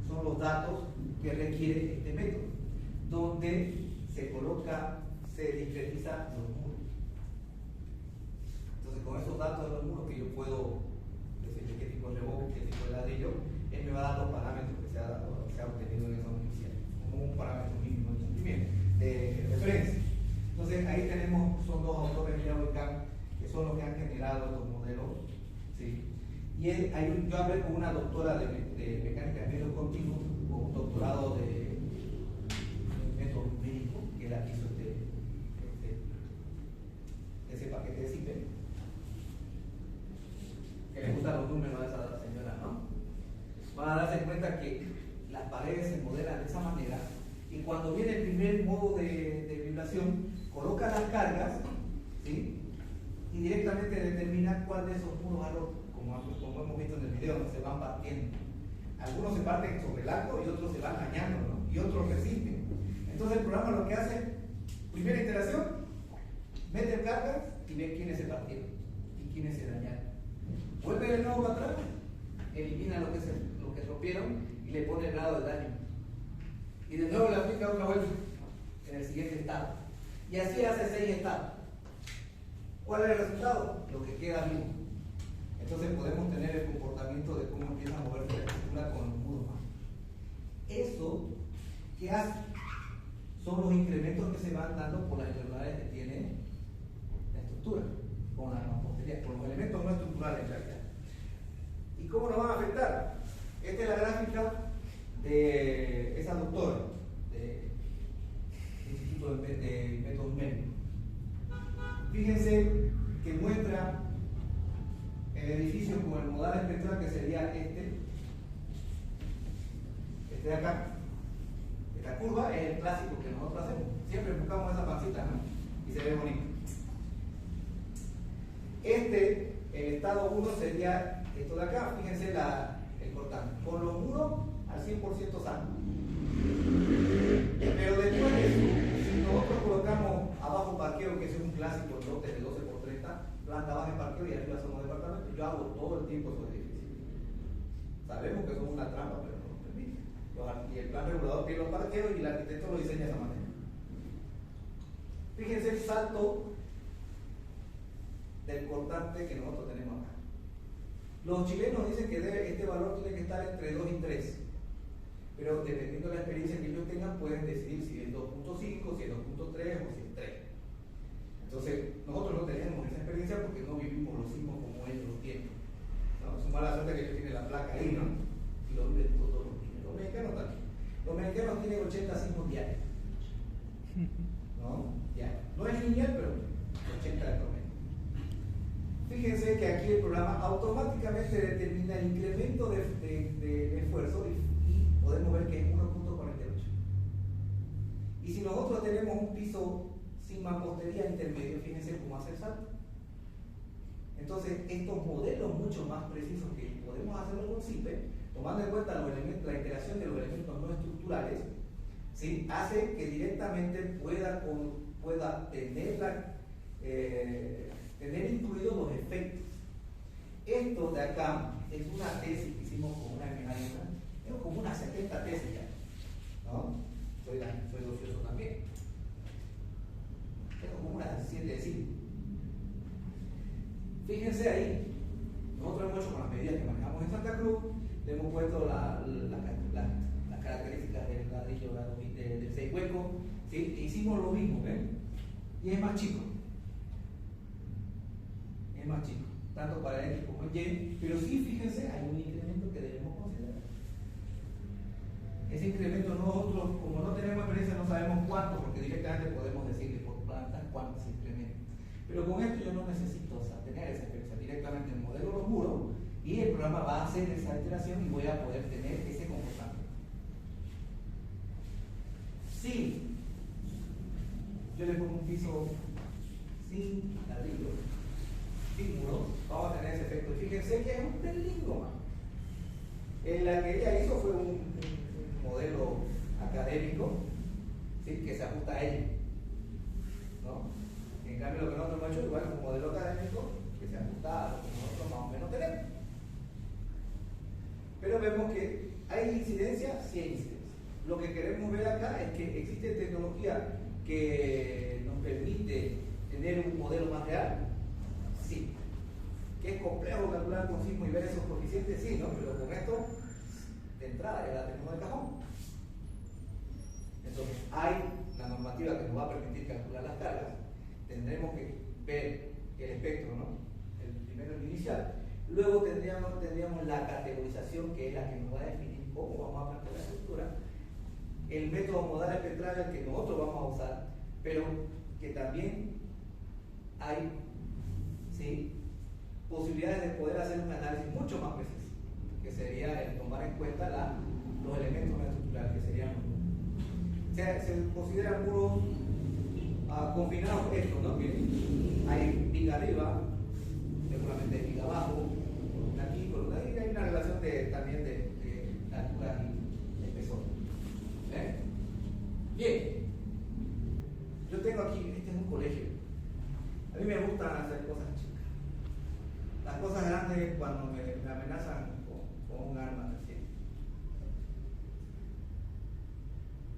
son los datos que requiere este método, donde se coloca, se discretizan los muros. Entonces, con esos datos de los muros que yo puedo decirle qué tipo de reboque, qué tipo de ladrillo, él me va a dar los parámetros que se ha obtenido en esa inicial, como un parámetro mínimo de cumplimiento, de referencia. Entonces, ahí tenemos, son dos autores de AutoCAD que son los que han generado estos modelos, ¿sí? Y yo hablé con una doctora de mecánica de medios continuos, con un doctorado de método numérico, que es la que hizo ese paquete de CIPE, que le gustan los números a esa señora, ¿no? Van a darse cuenta que las paredes se modelan de esa manera, y cuando viene el primer modo de vibración, coloca las cargas, ¿sí? Y directamente determina cuál de esos muros ha roto, como hemos visto en el video, ¿no? Se van partiendo. Algunos se parten sobre el arco y otros se van dañando, ¿no? Y otros resisten. Entonces el programa lo que hace, primera iteración, mete cargas y ve quiénes se partieron y quiénes se dañaron. Vuelve de nuevo para atrás, elimina lo que rompieron y le pone el grado de daño. Y de nuevo le aplica otra vuelta en el siguiente estado. Y así hace 6 estados. ¿Cuál es el resultado? Lo que queda vivo. Entonces podemos tener el comportamiento de cómo empieza a moverse la estructura con los muros más. Eso, ¿qué hace? Son los incrementos que se van dando por las irregularidades que tiene la estructura, con la mampostería, con los elementos no estructurales en realidad. ¿Y cómo nos van a afectar? Esta es la gráfica de esa doctora del Instituto de Métodos Médicos. Fíjense que muestra el edificio con el modal espectral que sería este de acá. Esta curva es el clásico que nosotros hacemos. Siempre buscamos esa pancita, ¿no? Y se ve bonito. El estado 1 sería esto de acá. Fíjense el cortante. Con los muros al 100% sano. Pero después de eso, si nosotros colocamos abajo parqueo, que es un clásico lote de 12x30, planta baja en parqueo y arriba somos departamentos, yo hago todo el tiempo esos edificios. Sabemos que son una trampa, pero no nos permite. Y el plan regulador tiene los parqueos y el arquitecto lo diseña de esa manera. Fíjense el salto del cortante que nosotros tenemos acá. Los chilenos dicen que este valor tiene que estar entre 2 y 3. Pero dependiendo de la experiencia que ellos tengan, pueden decidir si es 2.5, si es 2.3 o si es 3. Entonces, nosotros no tenemos esa experiencia porque no vivimos los sismos como ellos los tienen. ¿No? Es mala suerte que ellos tienen la placa ahí, ¿no? Y lo viven todos los días. Los mexicanos también. Los mexicanos tienen 80 sismos diarios. ¿No? Diarios. No es lineal, pero 80 de promedio. Fíjense que aquí el programa automáticamente determina el incremento de esfuerzo y podemos ver que es 1.48. Y si nosotros tenemos un piso sin mampostería intermedio, fíjense cómo hace el salto. Entonces, estos modelos mucho más precisos que podemos hacerlo con CIPE, tomando en cuenta los elementos, la iteración de los elementos no estructurales, ¿sí? Hace que directamente pueda tener incluidos los efectos. Esto de acá es una tesis que hicimos con una amiga, tengo como unas 70 tesis ya, ¿no? Soy docioso también. Tengo como unas 17 de sí. Fíjense ahí, nosotros hemos hecho con las medidas que manejamos en Santa Cruz, le hemos puesto las características del ladrillo del 6 hueco, ¿sí? E hicimos lo mismo, ¿ven? Y es más chico. Es más chico, tanto para X como Y, pero sí, fíjense, hay un incremento que debemos considerar. Ese incremento nosotros, como no tenemos experiencia, no sabemos cuánto, porque directamente podemos decirle por planta cuánto se incrementa. Pero con esto yo no necesito tener esa experiencia. Directamente modelo los muros y el programa va a hacer esa iteración y voy a poder tener ese comportamiento. Si yo le pongo un piso sin ladrillo, sin muros, vamos a tener ese efecto. Fíjense que es un pelín más. La que ella hizo fue un modelo académico, ¿sí? Que se ajusta a ella, ¿no? En cambio, lo que nosotros hemos hecho igual es un modelo académico que se ajusta a lo que nosotros más o menos tenemos. Pero vemos que hay incidencia, sí hay incidencia. Lo que queremos ver acá es que existe tecnología que nos permite tener un modelo más real, sí. Que es complejo calcular con sismo y ver esos coeficientes, sí, ¿no? Pero con esto, de entrada, ya la tenemos de cajón. Entonces, hay la normativa que nos va a permitir calcular las cargas. Tendremos que ver el espectro, ¿no? El primero, el inicial. Luego tendríamos la categorización, que es la que nos va a definir cómo vamos a plantear la estructura. El método modal espectral, el que nosotros vamos a usar, pero que también hay, ¿sí?, posibilidades de poder hacer un análisis mucho más preciso, que sería el tomar en cuenta los elementos estructurales, que serían los números. O sea, se consideran muros confinados estos, ¿no? Miren, hay viga arriba, seguramente viga abajo, columna aquí, columna ahí, hay una relación también de altura y espesor. Bien, yo tengo aquí, este es un colegio. A mí me gustan hacer cosas chicas. Las cosas grandes cuando me amenazan con un arma recién.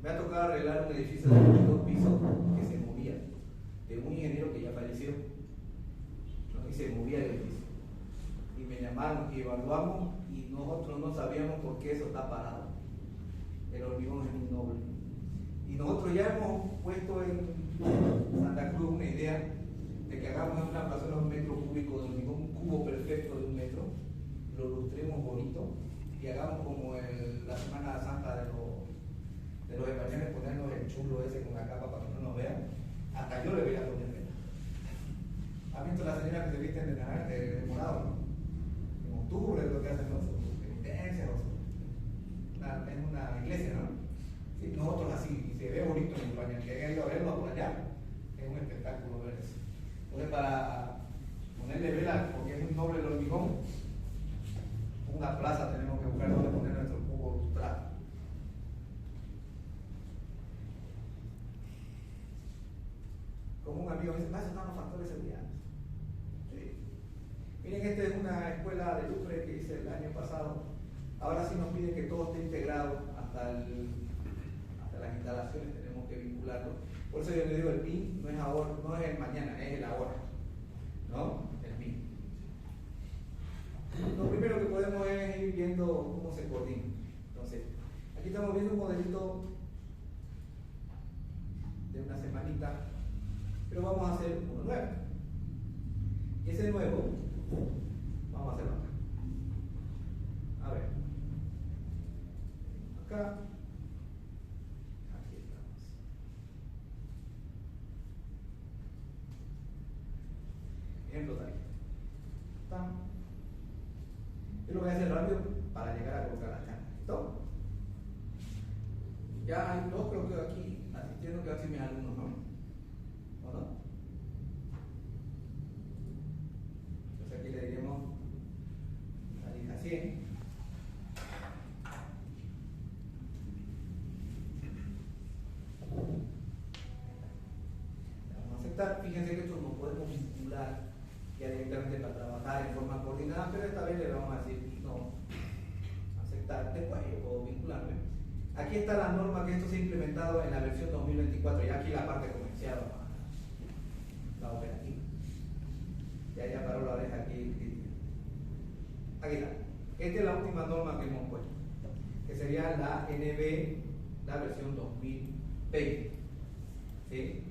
Me ha tocado arreglar un edificio de 2 pisos que se movía, de un ingeniero que ya falleció, ¿no? Y se movía el edificio. Y me llamaron y evaluamos y nosotros no sabíamos por qué eso está parado. El hormigón es muy noble. Y nosotros ya hemos puesto en Santa Cruz una idea de que hagamos una plaza de 1 metro cúbico de hormigón, un cubo perfecto de 1 metro, lo lustremos bonito y hagamos como la Semana Santa de los españoles, ponernos el chulo ese con la capa para que no nos vean. Hasta yo le voy a poner vela. ¿Has visto las señoras que se visten de naranja, de morado, no? En octubre es lo que hacen, ¿no? Penitencias, es una iglesia, ¿no? Sí, nosotros así, y se ve bonito en España, que haya ido a verlo por allá, es un espectáculo ver eso. Entonces, para ponerle vela, porque es muy noble el hormigón, una plaza tenemos que buscar donde poner nuestro cubo lustrado. Como un amigo me dice, eso están los factores de seguridad. Sí. Miren, esta es una escuela de Lufre que hice el año pasado. Ahora sí nos piden que todo esté integrado hasta las instalaciones, tenemos que vincularlo. Por eso yo le digo, el PIN no es ahora, no es el mañana, es el ahora, ¿no? El PIN. Lo primero que podemos es ir viendo cómo se coordina. Entonces, aquí estamos viendo un modelito de una semanita, pero vamos a hacer uno nuevo. Y ese nuevo, vamos a hacerlo acá. A ver. Acá. Aquí estamos. Ejemplo tal. Yo lo voy a hacer rápido para llegar a colocar la charla. ¿Listo? Ya hay dos, creo que aquí asistiendo que hacen mis alumnos, ¿no? ¿O no? Entonces aquí le diremos la lija 100. Vamos a aceptar. Fíjense que esto no podemos vincular ya directamente para trabajar en forma coordinada, pero esta vez le vamos a decir no, aceptar. Después yo puedo vincularme. Aquí está la norma que esto se ha implementado en la versión 2024, ya aquí la parte comercial, la operativa. Ya paró la oreja aquí. Aquí está. Esta es la última norma que hemos puesto, que sería la NB, la versión 2020. ¿Sí?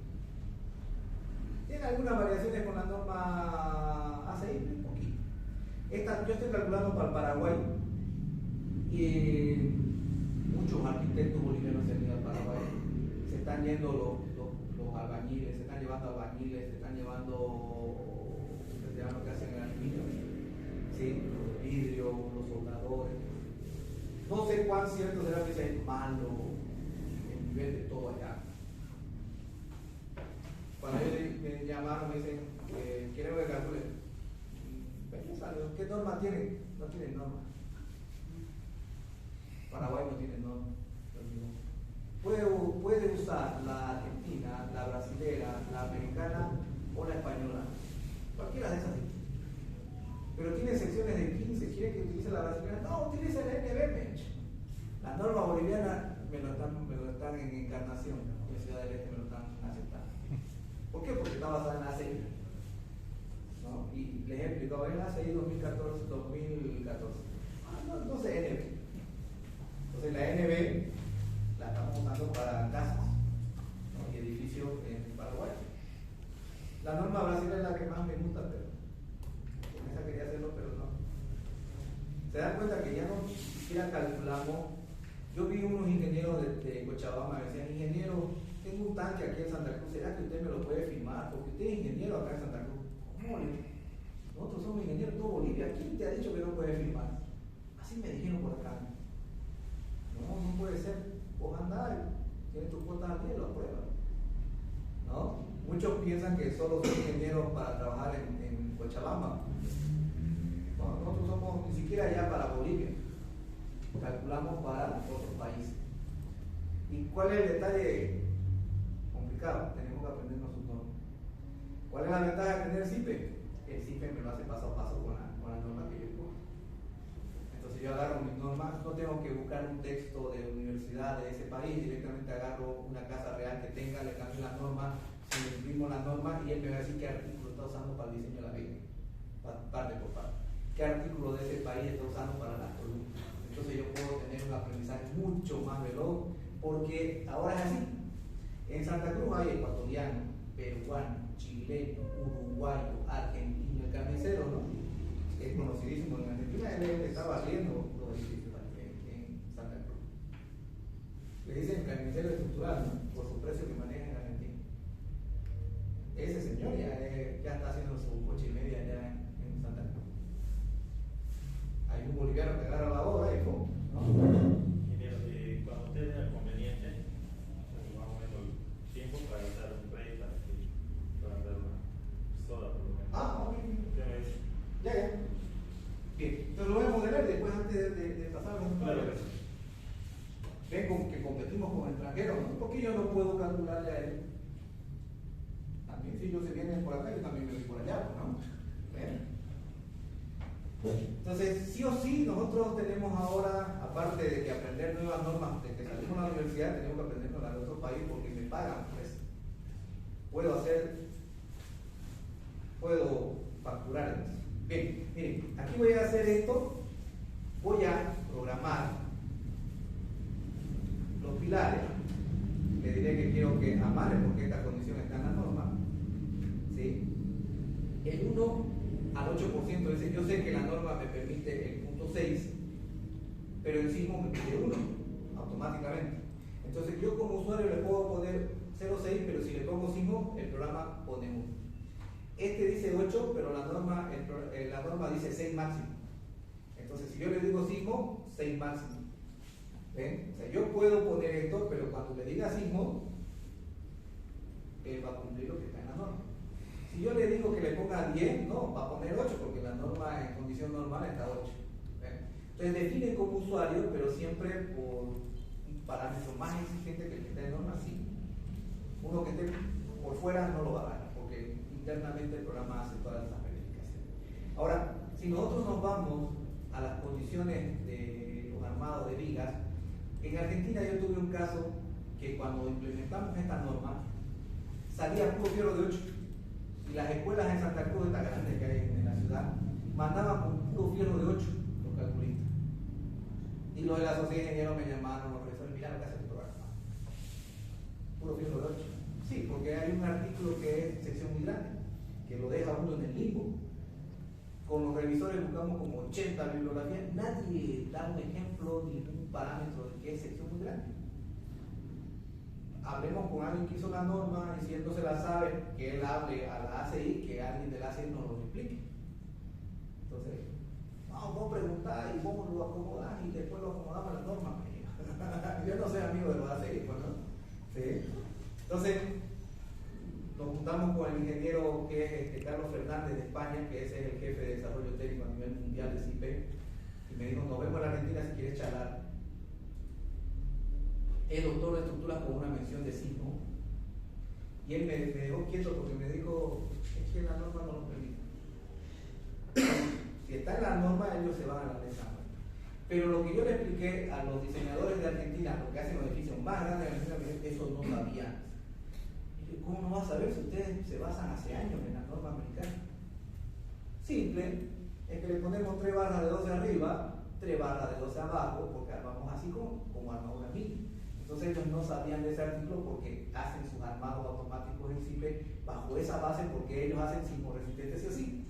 Tiene algunas variaciones con la norma ACI, un poquito. Yo estoy calculando para el Paraguay y muchos arquitectos bolivianos se han ido al Paraguay. Se están yendo los albañiles, se están llevando albañiles, se están llevando lo que hacen en el aluminio, ¿sí? Los vidrios, los soldadores. No sé cuán cierto será que sea malo el nivel de todo allá. Cuando me llamaron, me dicen, queremos que calcule. ¿Qué norma tienen? No tienen norma. Paraguay no tiene norma. Puede usar la argentina, la brasilera, la americana o la española. Cualquiera de esas. Pero tiene secciones de 15. ¿Quiere que utilice la brasilera? No, utilice la NB boliviana me lo están en Encarnación, en Ciudad del Este me lo están aceptando. ¿Por qué? Porque está basada en la ACI, ¿no? Y les he explicado en la ACI 2014. No sé, NB. Entonces la NB la estamos usando para casas, ¿no? Y edificios en Paraguay. La norma brasileña es la que más me gusta, pero con esa quería hacerlo, pero no. Se dan cuenta que ya no siquiera calculamos. Yo vi unos ingenieros de Cochabamba, me decían, ingeniero, tengo un tanque aquí en Santa Cruz, ¿será que usted me lo puede firmar? Porque usted es ingeniero acá en Santa Cruz. ¿Cómo? Nosotros somos ingenieros de toda Bolivia, ¿quién te ha dicho que no puede firmar? Así me dijeron por acá. No puede ser. Vos andás, tienes tus cuotas al día, lo apruebas. ¿No? Muchos piensan que solo son ingenieros para trabajar en Cochabamba. No, nosotros somos ni siquiera ya para Bolivia. Calculamos para otros países. ¿Y cuál es el detalle complicado? Tenemos que aprendernos sus normas. ¿Cuál es la ventaja de tener el CIPE? El CIPE me lo hace paso a paso con la norma que yo pongo. Entonces yo agarro mis normas, no tengo que buscar un texto de universidad de ese país, directamente agarro una casa real que tenga, le cambio la norma, se le imprimo la norma y él me va a decir qué artículo está usando para el diseño de la ley, parte por parte. ¿Qué artículo de ese país está usando para la columna? Entonces yo puedo tener un aprendizaje mucho más veloz, porque ahora es así. En Santa Cruz hay ecuatoriano, peruano, chileno, uruguayo, argentino, el carnicero, ¿no? Es conocidísimo en Argentina, él estaba haciendo los edificios en Santa Cruz. Le dicen carnicero estructural, ¿no? Por su precio que maneja en Argentina. Ese señor ya está haciendo su 8,5 allá en Santa Cruz. Hay un boliviano que agarra la obra y ¡pum! ¿No? Cuando usted vea conveniente, más o menos el tiempo para hacer un break para dar una soda por lo menos. Ok. Ya. Bien, entonces lo voy a modelar después antes de pasar a los Claro. Ven que competimos con extranjeros, ¿no? Porque yo no puedo calcularle a él. También si ellos se vienen por acá, yo también me voy por allá, ¿no? ¿Ven? Entonces, sí o sí, nosotros tenemos ahora, aparte de que aprender nuevas normas, de que salimos a la universidad, tenemos que aprendernos las de otro país porque me pagan por eso. Puedo facturar eso. Bien, miren, aquí voy a hacer esto, voy a programar los pilares, le diré que quiero que amarre porque esta condición está en la norma, ¿sí? El 1 al 8%, es decir, yo sé que la norma me permite el punto 6, pero el sismo me pide 1 automáticamente. Entonces yo como usuario le puedo poner 0,6, pero si le pongo sismo, el programa pone 1. Este dice 8, pero la norma dice 6 máximo. Entonces si yo le digo sismo, 6 máximo. ¿Ven? O sea, yo puedo poner esto, pero cuando le diga sismo, él va a cumplir lo que está en la norma. Si yo le digo que le ponga 10, no, va a poner 8, porque la norma en condición normal está 8. ¿Ven? Entonces define como usuario, pero siempre por un parámetro más exigente que el que está en norma, sí. Uno que esté por fuera no lo va a dar, porque internamente el programa hace todas las verificaciones. Ahora, si nosotros nos vamos a las condiciones de los armados de vigas, en Argentina yo tuve un caso que cuando implementamos esta norma salía puro fierro de 8 y las escuelas en Santa Cruz, esta grande que hay en la ciudad, mandaban con puro fierro de 8 los calculistas. Y los de la sociedad de ingenieros me llamaron, los profesores, mirá lo que hace el programa. Puro fierro de 8. Sí, porque hay un artículo que es sección muy grande, que lo deja uno en el limbo. Con los revisores buscamos como 80 bibliografías, nadie da un ejemplo ni un parámetro de que es sección muy grande. Hablemos con alguien que hizo la norma y si él no se la sabe, que él hable a la ACI, que alguien de la ACI nos lo explique. Entonces, vamos a preguntar y vos lo acomodás y después lo acomodamos a la norma. Yo no soy amigo de los ACI, pues, ¿no? ¿Sí? Entonces, nos juntamos con el ingeniero que es Carlos Fernández de España, que ese es el jefe de desarrollo técnico a nivel mundial de CIPE, y me dijo, nos vemos en la Argentina si quieres charlar. Es doctor de estructuras con una mención de sismo, y él me dejó quieto porque me dijo, es que la norma no lo permite. Si está en la norma, ellos se van a la mesa. Pero lo que yo le expliqué a los diseñadores de Argentina, lo que hacen los edificios más grandes de Argentina, eso no sabían. ¿Cómo no vas a saber si ustedes se basan hace años en las normas americanas? Simple, es que le ponemos 3 barras de 12 arriba, 3 barras de 12 abajo, porque armamos así como armadura mínima. Entonces ellos no sabían de ese artículo porque hacen sus armados automáticos en simple bajo esa base, porque ellos hacen sismo resistente sí o sí.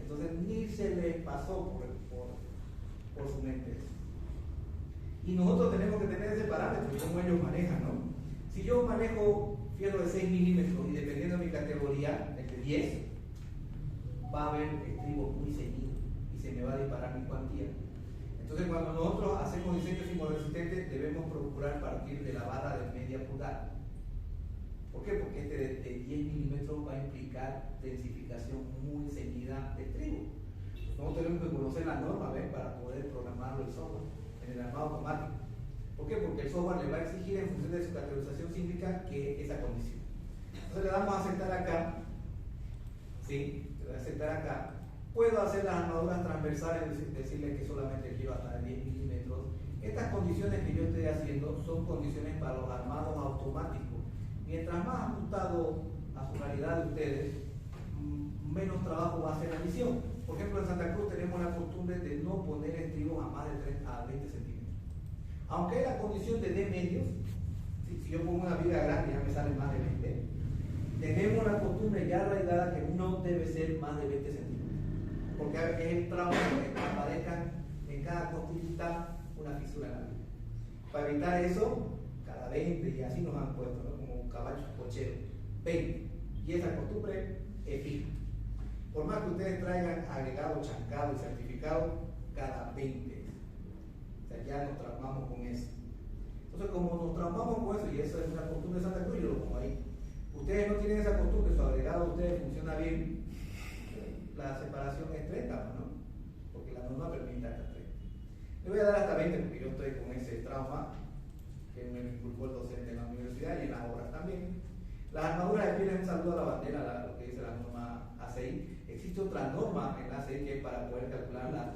Entonces ni se les pasó por su mente eso. Y nosotros tenemos que tener ese parámetro, como ellos manejan, ¿no? Si yo manejo fierro de 6 milímetros y dependiendo de mi categoría, el de 10, va a haber estribo muy ceñido y se me va a disparar mi cuantía. Entonces, cuando nosotros hacemos diseños sismoresistentes, debemos procurar partir de la barra de media pulgada. ¿Por qué? Porque este de 10 milímetros va a implicar densificación muy ceñida de estribo. Nosotros tenemos que conocer la norma, ¿ven? Para poder programarlo el software en el armado automático. ¿Por qué? Porque el software le va a exigir en función de su categorización sísmica que esa condición. Entonces le damos a aceptar acá, ¿sí? Le voy a aceptar acá. Puedo hacer las armaduras transversales, decirle que solamente quiero hasta de 10 milímetros. Estas condiciones que yo estoy haciendo son condiciones para los armados automáticos. Mientras más ajustado a su realidad de ustedes, menos trabajo va a hacer la misión. Por ejemplo, en Santa Cruz tenemos la costumbre de no poner estribos a más de 20 centímetros. Aunque hay la condición de D medios, si yo pongo una viga grande ya me sale más de 20, tenemos la costumbre ya arraigada que no debe ser más de 20 centímetros. Porque es el trauma que aparezcan en cada costillita una fisura en la viga. Para evitar eso, cada 20, y así nos han puesto, ¿no? Como caballos cocheros, 20. Y esa costumbre es fija. Por más que ustedes traigan agregado, chancado y certificado, cada 20. O sea, ya nos traumamos con eso. Entonces, como nos traumamos con eso, y eso es una costumbre de Santa Cruz, yo lo pongo ahí. Ustedes no tienen esa costumbre, su agregado de ustedes funciona bien, la separación es 30, ¿no? Porque la norma permite hasta 30. Le voy a dar hasta 20 porque yo estoy con ese trauma que me inculcó el docente en la universidad y en las obras también. Las armaduras de piel es un saludo a la bandera, lo que dice la norma ACI. Existe otra norma en la ACI que es para poder calcular las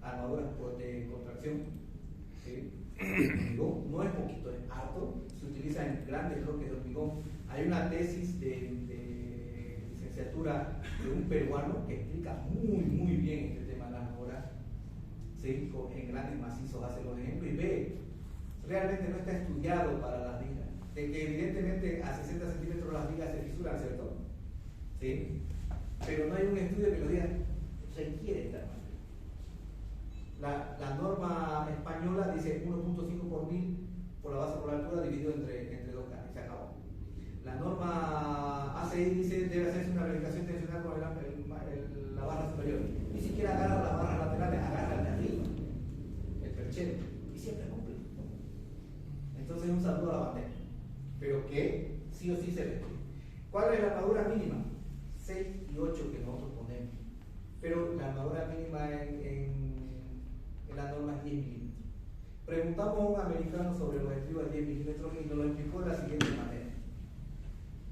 armaduras de contracción. ¿Sí? No es poquito, es harto. Se utiliza en grandes bloques de hormigón. Hay una tesis de licenciatura de un peruano que explica muy bien este tema de las armaduras. ¿Sí? En grandes macizos hace los ejemplos y ve, realmente no está estudiado para las vigas. De que evidentemente a 60 centímetros las vigas se fisuran, ¿cierto? ¿Sí? Pero no hay un estudio que lo diga, requiere esta armadura. La norma española dice 1.5 por 1000 por la base por la altura dividido entre 2 caras, y se acabó. La norma ACI dice debe hacerse una verificación tensional con la barra superior. Ni siquiera agarra las barras laterales, agarra el de arriba, el perchero, y siempre cumple. Entonces un saludo a la bandera, pero que sí o sí se ve. ¿Cuál es la armadura mínima? 6 y 8 que nosotros ponemos, pero la armadura mínima en la norma es 10 milímetros. Preguntamos a un americano sobre los estribos de 10 milímetros y nos lo explicó de la siguiente manera.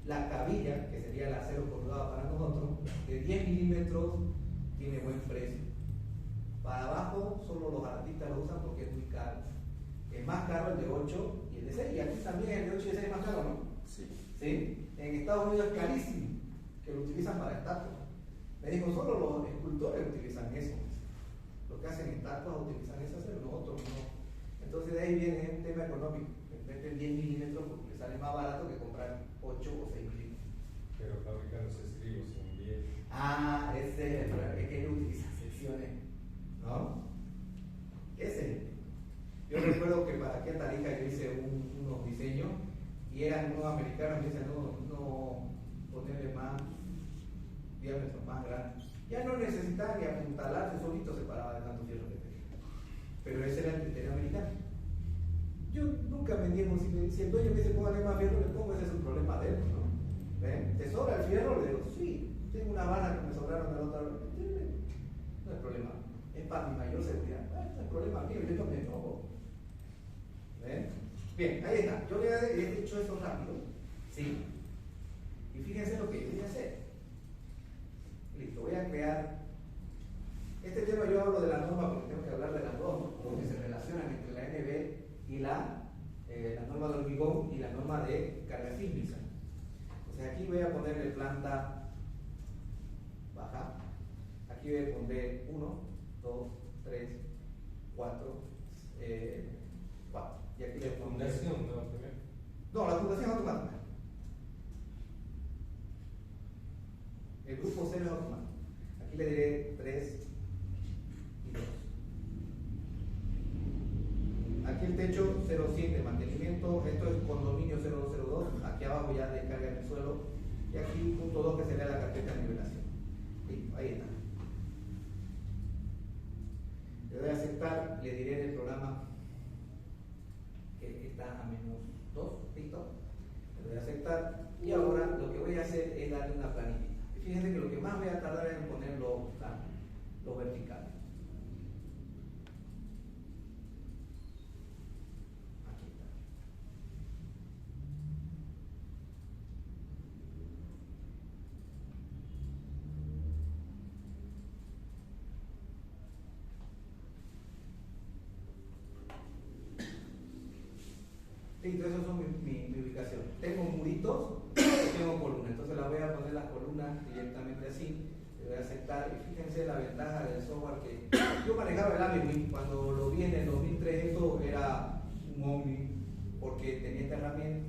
La cabilla, que sería el acero corrugado para nosotros, de 10 milímetros tiene buen precio. Para abajo solo los artistas lo usan porque es muy caro. Es más caro el de 8 y el de 6, y aquí también el de 8 y el de 6 es más caro, ¿no? Sí. ¿Sí? En Estados Unidos es carísimo, que lo utilizan para estatuas. Me dijo, solo los escultores utilizan eso. Los que hacen estatuas utilizan ese acero, nosotros no. Entonces de ahí viene un tema económico. Meten 10 milímetros porque les sale más barato que comprar 8 o 6 milímetros. Pero fabrican los estribos en 10. Ah, ese es el problema, es que ellos utilizan secciones, ¿no? Ese es el tema. Yo recuerdo que para aquí en Tarija yo hice unos diseños y eran unos americanos que dicen no ponerle más diámetros más grandes. Ya no necesitaban ni apuntalarse, solito se paraba de tanto fierro que tenía. Pero ese era el criterio americano. Yo nunca me niego, si el dueño me dice póngale más fierro, le pongo, ese es un problema de él, ¿no? ¿Ven? ¿Te sobra el fierro? Le digo, sí, tengo una barra que me sobraron de la otra. No hay problema, es para mi mayor seguridad. No es problema mío, yo no me enojo. ¿Ven? Bien, ahí está. Yo le he hecho eso rápido, ¿sí? Y fíjense lo que yo voy a hacer. Listo, voy a crear. Este tema yo hablo de la norma porque tengo que hablar de las dos, ¿no? y la norma de hormigón y la norma de carga sísmica. Entonces aquí voy a ponerle planta baja, aquí voy a poner 1, 2, 3, 4, 4. Y aquí le pongo fundación, ¿no? No, la fundación es automática. El grupo 0 es automático. Aquí le diré 3 y 2. Aquí el techo 07, mantenimiento, esto es condominio 002, aquí abajo ya descarga en el suelo, y aquí punto 2 que sería la carpeta de nivelación. Listo, ahí está. Le doy a aceptar, le diré en el programa que está a -2, listo. Le doy a aceptar, y ahora lo que voy a hacer es darle una planilla. Fíjense que lo que más voy a tardar es en poner los verticales. Listo, esas son mi ubicación. Tengo muritos y tengo columnas, entonces la voy a poner las columnas directamente así. Le voy a aceptar y fíjense la ventaja del software que yo manejaba el AVEWIND. Cuando lo vi en el 2003, esto era un Omni porque tenía esta herramienta.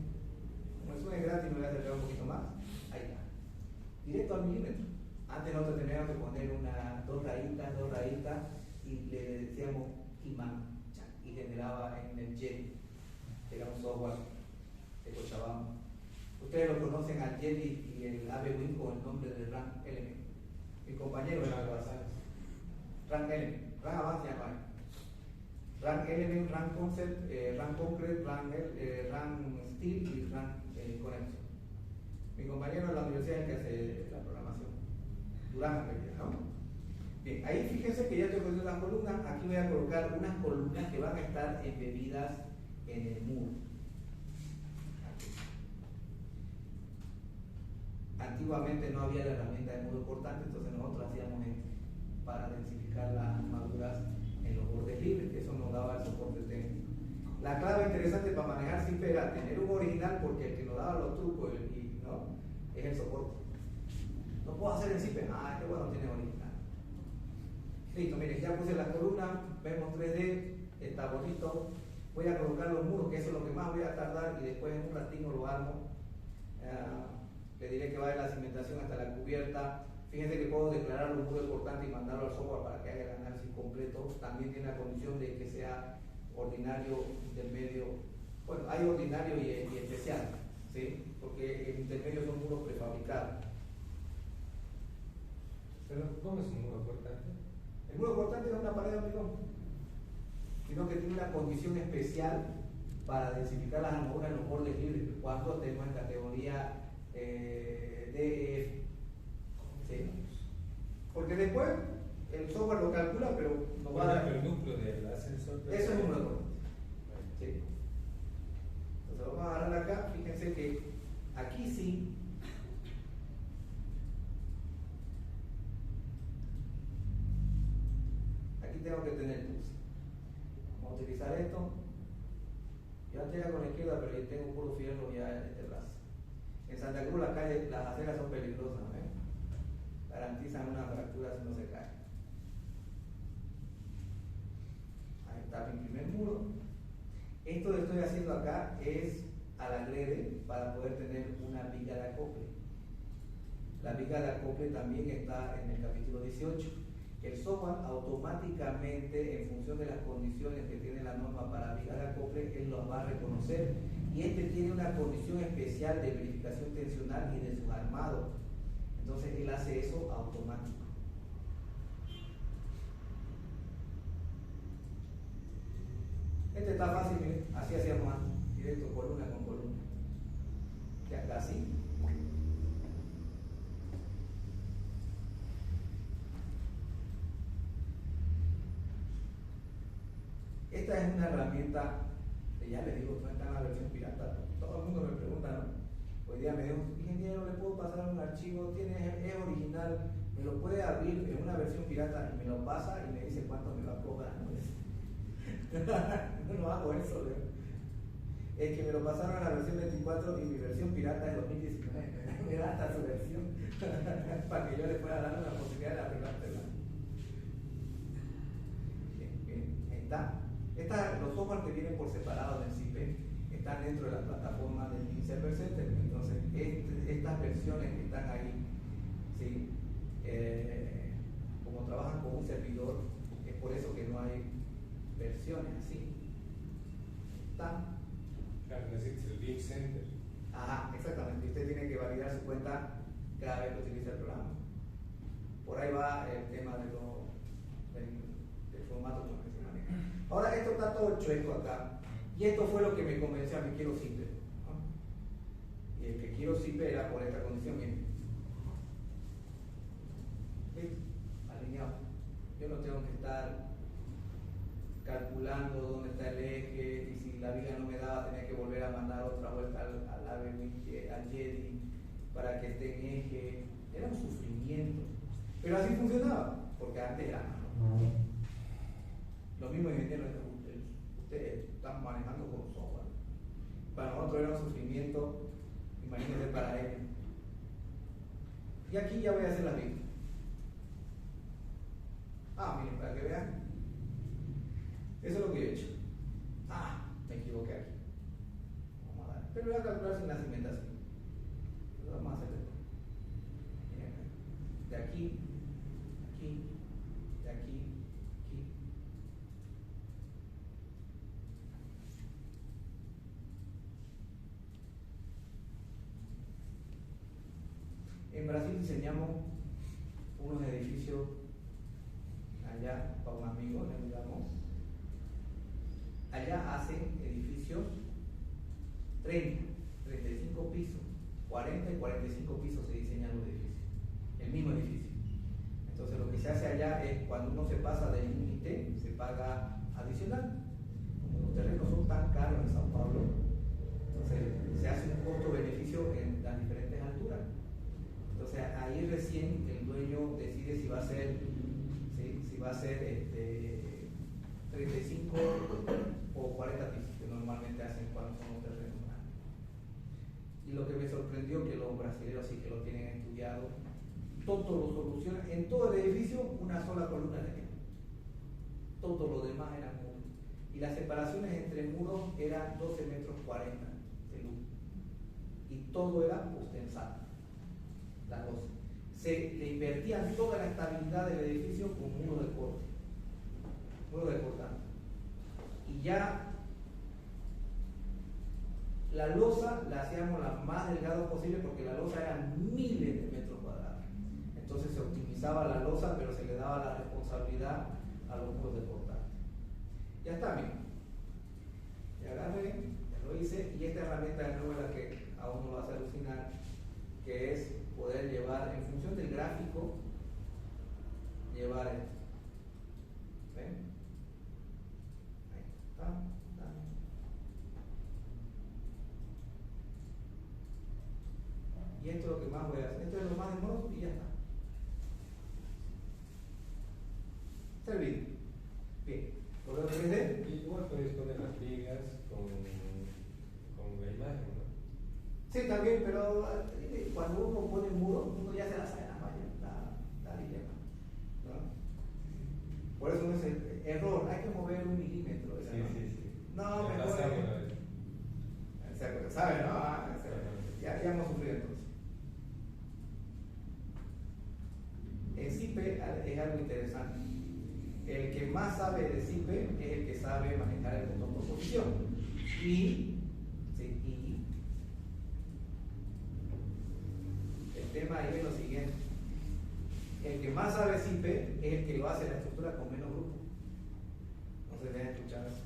Como eso es gratis, me voy a acercar un poquito más. Ahí está, directo al milímetro. Antes nosotros teníamos que poner dos rayitas y le decíamos imán y generaba en el Jelly, que era un software de Cochabamba. Ustedes lo conocen al Jelly y el AVEWIND con el nombre de RAM Element. Mi compañero era RAM Element, RAM Avance se llama. RAM Element, RAM Concept, RAM Concrete, RAM Steel y RAM Connection. Mi compañero en la universidad es el que hace la programación. Durán, ¿no? Bien, ahí fíjense que ya tengo las columnas. Aquí voy a colocar unas columnas que van a estar embebidas en el muro. Antiguamente no había la herramienta de muro cortante, entonces nosotros hacíamos esto para densificar las armaduras en los bordes libres, que eso nos daba el soporte técnico. La clave interesante para manejar siempre era tener un original, porque el que nos daba los trucos ¿no? es el soporte. No puedo hacer en CIPE, este bueno no tiene original. Listo, miren, ya puse las columnas, vemos 3D, está bonito. Voy a colocar los muros, que eso es lo que más voy a tardar, y después en un ratito lo armo. Le diré que va de la cimentación hasta la cubierta. Fíjense que puedo declarar los muros cortantes y mandarlo al software para que haga el análisis completo. También tiene la condición de que sea ordinario, intermedio. Bueno, hay ordinario y especial, ¿sí? Porque el intermedio son muros prefabricados. ¿Pero cómo es un muro cortante? El muro cortante no es una pared de hormigón, sino que tiene una condición especial para densificar las armaduras en los bordes libres cuando tenemos en categoría DEF. ¿Sí? Porque después el software lo calcula, pero no va a dar. El núcleo del ascensor. Eso es un muro cortante. ¿Sí? Entonces vamos a agarrar acá. Fíjense que aquí sí. Aquí tengo que tener luz. Vamos a utilizar esto. Yo antes era con la izquierda, pero yo tengo puro fierro ya en este brazo. En Santa Cruz las aceras son peligrosas, ¿no? Garantizan una fractura si no se cae. Ahí está mi primer muro. Esto que estoy haciendo acá es al agrede para poder tener una viga de acople. La viga de acople también está en el capítulo 18. El software automáticamente, en función de las condiciones que tiene la norma para viga de acople, él los va a reconocer. Y este tiene una condición especial de verificación tensional y de sus armados. Entonces él hace eso automático. Este está fácil, miren, así hacíamos antes, directo columna con columna. Y acá sí. Esta es una herramienta, ya les digo, no está en la versión pirata. Todo el mundo me pregunta, ¿no? Hoy día me dijo, ingeniero, ¿le puedo pasar un archivo? Es original, me lo puede abrir en una versión pirata, y me lo pasa y me dice cuánto me va a cobrar, ¿no? No hago eso, ¿no? Es que me lo pasaron a la versión 24 y mi versión pirata es 2019. Me da hasta su versión para que yo le pueda dar una posibilidad de arreglártela. Los software que vienen por separado en el CIPE están dentro de la plataforma del Server Center. Entonces, estas versiones que están ahí, ¿sí? Como trabajan con un servidor, es por eso que no hay versiones así. ¿Está? Claro, necesitas el Link Center. Ajá, exactamente. Usted tiene que validar su cuenta cada vez que utiliza el programa. Por ahí va el tema del formato con el que se maneja. Ahora, esto está todo chueco acá. Y esto fue lo que me convenció a mí, quiero CIPE, ¿no? Y el que quiero CIPE era por esta condición, miren. ¿Sí? Alineado. Yo no tengo que estar calculando dónde está el eje, y si la viga no me daba, tenía que volver a mandar otra vuelta al Jedi para que esté en eje. Era un sufrimiento. Pero así funcionaba, porque antes era lo mismo ingenieros, ustedes están manejando con software. Para nosotros era un sufrimiento, imagínense para ellos. Y aquí ya voy a hacer la viga. Miren, para que vean. Eso es lo que yo he hecho. Me equivoqué aquí. Vamos a dar. Pero voy a calcular sin la cimentación. Entonces vamos a hacer esto. Miren, de aquí, aquí, de aquí, aquí. En Brasil diseñamos unos edificios allá para un amigo, le ayudamos. Allá hacen edificios 30, 35 pisos, 40 y 45 pisos se diseñan los edificios, el mismo edificio. Entonces lo que se hace allá es cuando uno se pasa del límite, se paga adicional. Como los terrenos son tan caros en Sao Paulo, entonces se hace un costo-beneficio en las diferentes alturas. Entonces ahí recién el dueño decide si va a ser, ¿sí? Si va a ser 35 o 40 pisos, que normalmente hacen cuando son los terrenos grandes. Y lo que me sorprendió que los brasileños sí que lo tienen estudiado, todo lo solucionan, en todo el edificio una sola columna de negro. Todo lo demás era muros. Y las separaciones entre muros eran 12 metros 40 de luz. Y todo era postensado, la losa. Se le invertían toda la estabilidad del edificio con muros de corte. Muros de cortante. Y ya la losa la hacíamos la más delgada posible porque la losa era miles de metros cuadrados. Entonces se optimizaba la losa, pero se le daba la responsabilidad a los muros de cortante. Ya está bien. Ya agarré, ya lo hice, y esta herramienta de nuevo es la que a uno lo hace alucinar, que es poder llevar, en función del gráfico, llevar esto. ¿Ven? Ahí está. Y esto es lo que más voy a hacer. Esto es lo más demoroso y ya está. Servido. Bien. ¿Por qué entender? Y igual puedes poner las vigas con la imagen, ¿no? Sí, también, pero cuando uno pone un muro, uno ya se la sabe la malla, la dilema, ¿no? Por eso uno dice, error, hay que mover 1 milímetro. Sí. No, ya mejor. ¿Sabe, no? Ya hemos sufrido entonces. En CIPE es algo interesante. El que más sabe de CIPE es el que sabe manejar el botón por posición. Y el tema ahí es lo siguiente. El que más sabe CIPE es el que lo hace en la estructura con menos grupos. No se deben escuchar eso.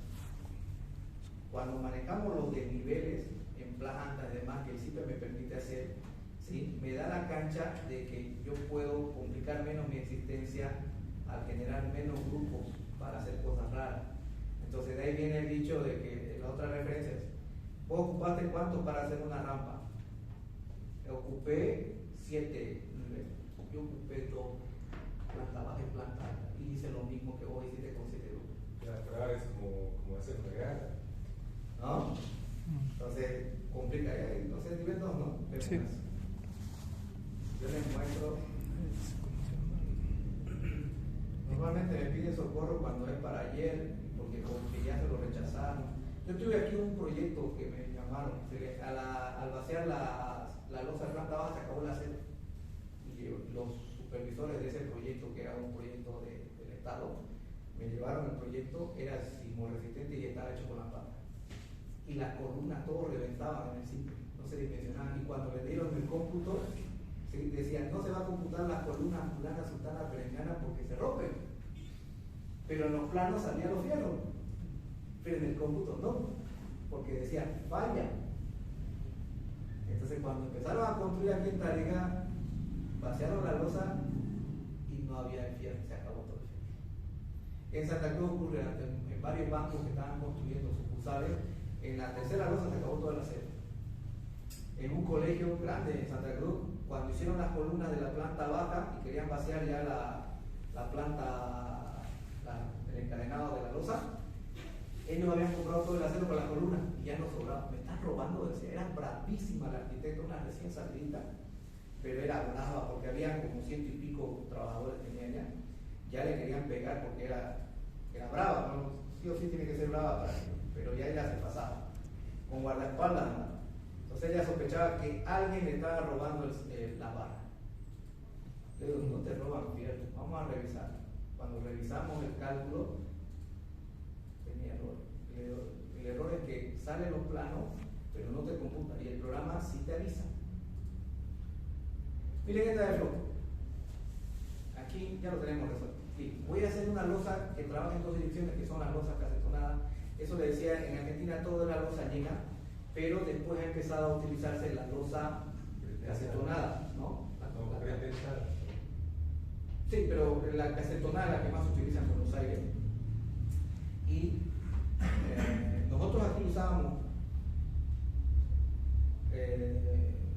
Cuando manejamos los desniveles en plantas y demás que el CIPE me permite hacer, ¿sí? Me da la cancha de que yo puedo complicar menos mi existencia al generar menos grupos para hacer cosas raras. Entonces de ahí viene el dicho de que la otra referencia es, ¿vos ocupaste cuánto para hacer una rampa? Ocupé 7 niveles, yo ocupé 2, planta baja y planta alta, y hice lo mismo que vos hiciste con 7 grupos. pero ahora es como hacer regada. ¿No? Entonces, complica. Entonces, nivel 2, ¿no? Sí. Yo les muestro. Normalmente me piden socorro cuando es para ayer, porque ya se lo rechazaron. Yo tuve aquí un proyecto que me llamaron. Al vaciar la losa de planta baja se acabó la sede. Y los supervisores de ese proyecto, que era un proyecto del Estado, me llevaron el proyecto, era sismorresistente y estaba hecho con la pata. Y las columnas todo reventaban en el sitio, no se dimensionaban. Y cuando le dieron el cómputo, decían, no se va a computar las columnas fulana, sultana, perengana porque se rompen. Pero en los planos salían los fierros. Pero en el cómputo no, porque decían, falla. Entonces cuando empezaron a construir aquí en Tarija, vaciaron la losa y no había el fierro, se acabó todo el fierro. En Santa Cruz ocurre en varios bancos que estaban construyendo sucursales. En la tercera losa se acabó toda la sede. En un colegio grande en Santa Cruz, cuando hicieron las columnas de la planta baja y querían vaciar ya la planta, el encadenado de la losa, ellos habían comprado todo el acero para las columnas y ya no sobraba. Me están robando, decía, era bravísima la arquitecta, una recién salidita, pero era brava porque había como 100 y pico trabajadores que tenían ya le querían pegar porque era brava, ¿no? Sí o sí tiene que ser brava para ellos, pero ya ella se pasaba, con guardaespaldas, ¿no? Entonces ella sospechaba que alguien le estaba robando la barra. Le digo, no te roban, fierro, vamos a revisar. Cuando revisamos el cálculo, tenía error. El error es que salen los planos, pero no te computa, y el programa sí te avisa. Miren esta de flow. Aquí ya lo tenemos resuelto. Sí, voy a hacer una losa que trabaja en dos direcciones, que son las losas casetonadas. Eso le decía, en Argentina todo era losa llena, pero después ha empezado a utilizarse la losa casetonada, ¿no? Sí, pero la casetonada es la que más se utiliza en Buenos Aires. Y nosotros aquí usábamos,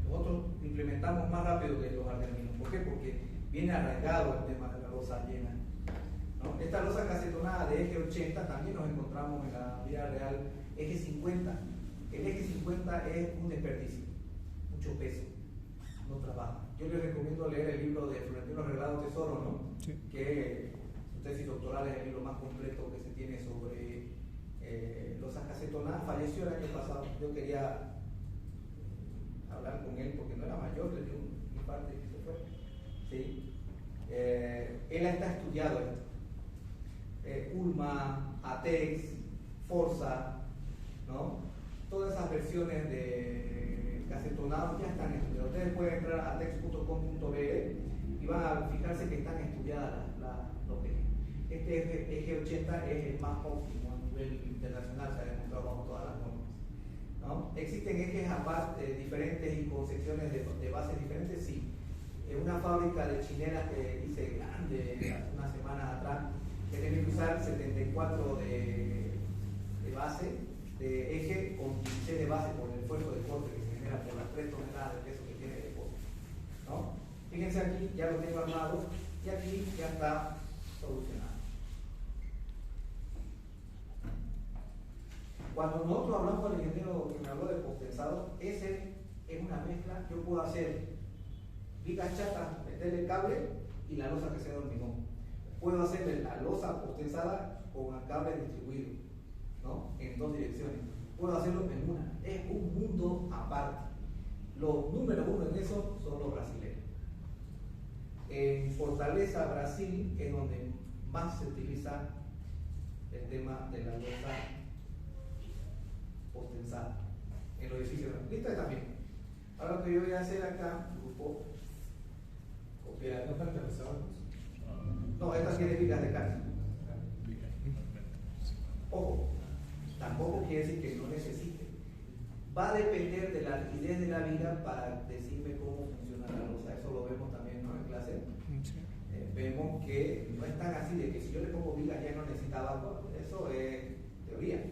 nosotros implementamos más rápido que los argentinos. ¿Por qué? Porque viene arraigado el tema de la losa llena, ¿no? Esta losa casetonada de eje 80 también nos encontramos en la vida real, eje 50. El eje 50 es un desperdicio, mucho peso, no trabaja. Yo les recomiendo leer el libro de Florentino Regalado Tesoro, ¿no? Sí. Que su tesis doctoral es el libro más completo que se tiene sobre losas casetonadas. Falleció el año pasado. Yo quería hablar con él porque no era mayor, le dio un infarto y se fue. ¿Sí? Él está estudiado esto. Ulma, ATEX, Forza, ¿no? Todas esas versiones de casetonados ya están estudiadas. Ustedes pueden entrar a atex.com.be y van a fijarse que están estudiadas los ejes. Este eje 80 es el más óptimo a nivel internacional, se ha demostrado bajo todas las normas, ¿no? ¿Existen ejes aparte, diferentes y con secciones de bases diferentes? Sí. Una fábrica de chineras que hice grande hace unas semanas atrás, que tenía que usar 74 de base, de eje con 16 de base por el esfuerzo de corte que se genera por las 3 toneladas de peso que tiene el corte, ¿no? Fíjense aquí, ya lo tengo armado y aquí ya está solucionado. Cuando nosotros hablamos del ingeniero que me habló de compensado, ese es una mezcla. Yo puedo hacer vigas chatas, meterle cable y la losa que sea de hormigón. Puedo hacerle la losa postensada con el cable distribuido, ¿no? En dos direcciones. Puedo hacerlo en una. Es un mundo aparte. Los números uno en eso son los brasileños. En Fortaleza, Brasil, es donde más se utiliza el tema de la losa postensada en los edificios. Listo también. Ahora lo que yo voy a hacer acá, grupo, copiar. ¿No faltan los sábados? No, estas tienen vigas de cárcel. Ojo, tampoco quiere decir que no necesite. Va a depender de la rigidez de la viga para decirme cómo funciona la losa. Eso lo vemos también, ¿no? En clase. Sí. Vemos que no es tan así de que si yo le pongo vigas ya no necesitaba agua. Eso es teoría.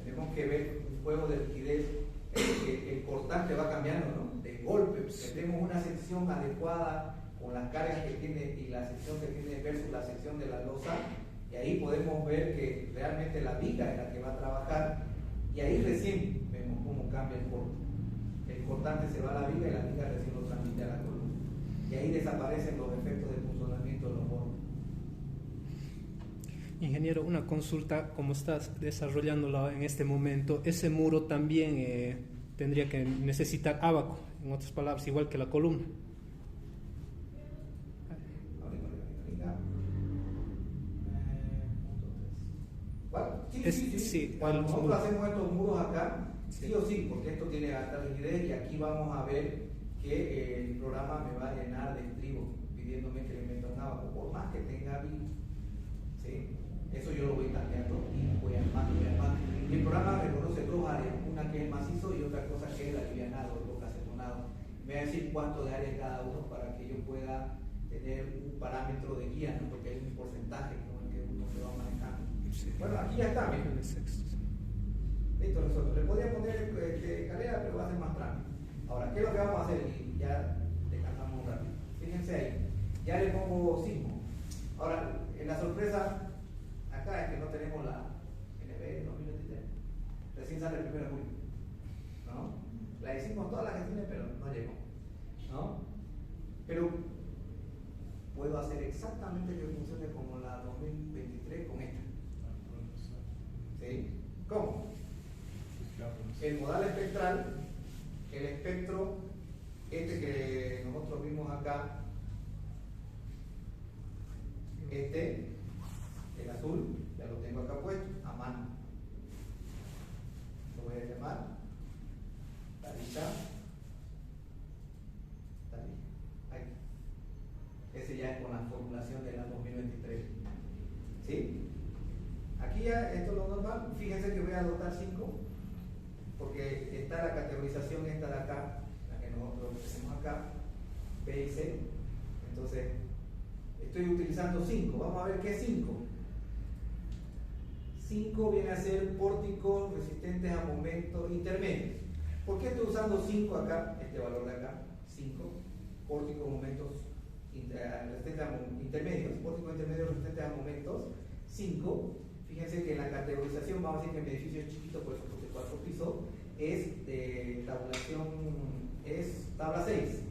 Tenemos que ver un juego de rigidez, que el cortante va cambiando, ¿no? De golpe. Tenemos una sección adecuada con las cargas que tiene y la sección que tiene versus la sección de la losa, Y ahí podemos ver que realmente la viga es la que va a trabajar, y ahí recién vemos cómo cambia el corte. El cortante se va a la viga y la viga recién lo transmite a la columna. Y ahí desaparecen los efectos de funcionamiento de los bordes. Ingeniero, una consulta, como estás desarrollándola en este momento, ese muro también tendría que necesitar ábaco, en otras palabras, igual que la columna. Sí. Cuando nosotros hacemos estos muros acá, sí o sí, porque esto tiene alta rigidez, y aquí vamos a ver que el programa me va a llenar de estribos pidiéndome que le meta un ábaco, por más que tenga viga. ¿Sí? Eso yo lo voy cambiando y voy armando. Y el programa reconoce dos áreas, una que es macizo y otra cosa que es el alivianado, el bocacetonado. Me va a decir cuánto de área cada uno para que yo pueda tener un parámetro de guía, ¿no? Porque hay un porcentaje con el que uno se va manejando. Sí. Bueno, aquí ya está, miren. Listo, nosotros le podía poner carrera, pero va a ser más trámite. Ahora, ¿qué es lo que vamos a hacer? Y ya descansamos un ratito. Fíjense ahí, ya le pongo 5. Ahora, en la sorpresa, acá es que no tenemos la NB 2023. Recién sale el 1 de julio. ¿No? La hicimos todas las gestiones, pero no llegó. ¿No? Pero puedo hacer exactamente que funcione como la 2023 con esta. ¿Sí? ¿Cómo? El modal espectral, el espectro, este que nosotros vimos acá, el azul, ya lo tengo acá puesto, a mano. Lo voy a llamar Tarija. Ahí. Ese ya es con la formulación de la 2023. ¿Sí? Aquí ya, esto es lo normal. Fíjense que voy a adoptar 5, porque está la categorización esta de acá, la que nosotros tenemos acá, B y C. Entonces, estoy utilizando 5. Vamos a ver qué es 5. 5 viene a ser pórticos resistentes a momentos intermedios. ¿Por qué estoy usando 5 acá? Este valor de acá, 5. Pórticos momentos resistentes a intermedios. Pórticos intermedios resistentes a momentos, 5. Fíjense que en la categorización, vamos a decir que mi edificio es chiquito, por eso puse 4 pisos, es de tabulación, es tabla 6.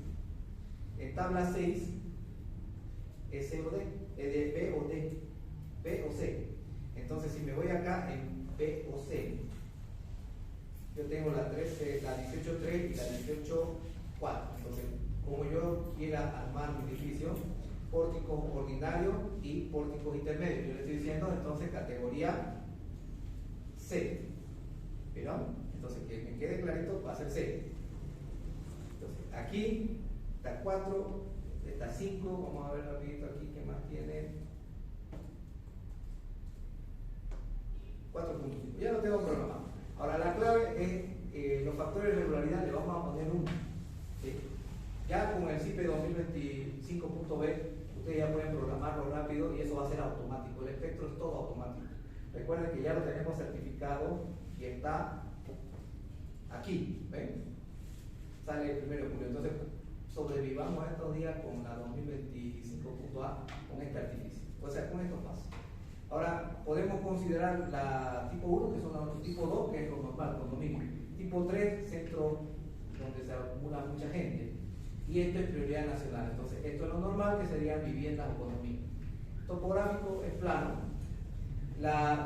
En tabla 6 es C o D, es de B o D, B o C. Entonces, si me voy acá en B o C, yo tengo la 18.3 y la 18.4. Entonces, como yo quiera armar mi edificio, pórticos ordinarios y pórticos intermedios. Yo le estoy diciendo entonces categoría C. ¿Vieron? Entonces que me quede clarito va a ser C. Entonces aquí está 4, está 5. Vamos a ver rapidito aquí qué más tiene. 4.5. Ya lo tengo programado. Ahora la clave es los factores de regularidad le vamos a poner 1. ¿Sí? Ya con el CIPE 2025.b ustedes ya pueden programarlo rápido y eso va a ser automático. El espectro es todo automático. Recuerden que ya lo tenemos certificado y está aquí. ¿Ven? Sale el 1 de julio. Entonces sobrevivamos estos días con la 2025.a con este artificio. O sea, con estos pasos. Ahora podemos considerar la tipo 1, que son los tipo 2, que es lo normal, condominio. Tipo 3, centro donde se acumula mucha gente. Y esto es prioridad nacional. Entonces, esto es lo normal, que serían viviendas o condominios. Topográfico es plano.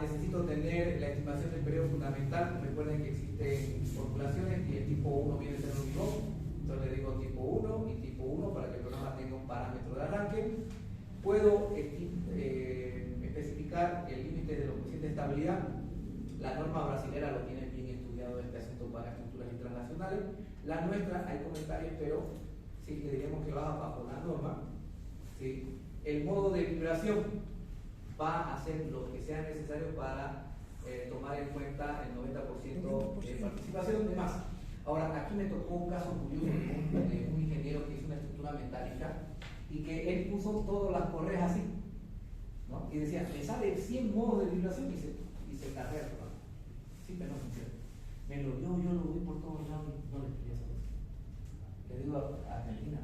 Necesito tener la estimación del periodo fundamental. Recuerden que existen formulaciones y el tipo 1 viene a ser un bigón. Entonces le digo tipo 1 y tipo 1 para que el programa tenga un parámetro de arranque. Puedo especificar el límite de los coeficientes de estabilidad. La norma brasilera lo tiene bien estudiado este asunto para estructuras internacionales. La nuestra, hay comentarios, pero sí que diríamos que baja bajo la norma. ¿Sí? El modo de vibración va a hacer lo que sea necesario para tomar en cuenta el 90% de participación de masa. Ahora, aquí me tocó un caso curioso de un ingeniero que hizo una estructura metálica y que él puso todas las correas así, ¿no? Y decía, me sale 100 modos de vibración y se carrea, ¿no? Sí, pero no funciona. Yo lo vi por todos lados y no le pillé solución. Le digo a Argentina,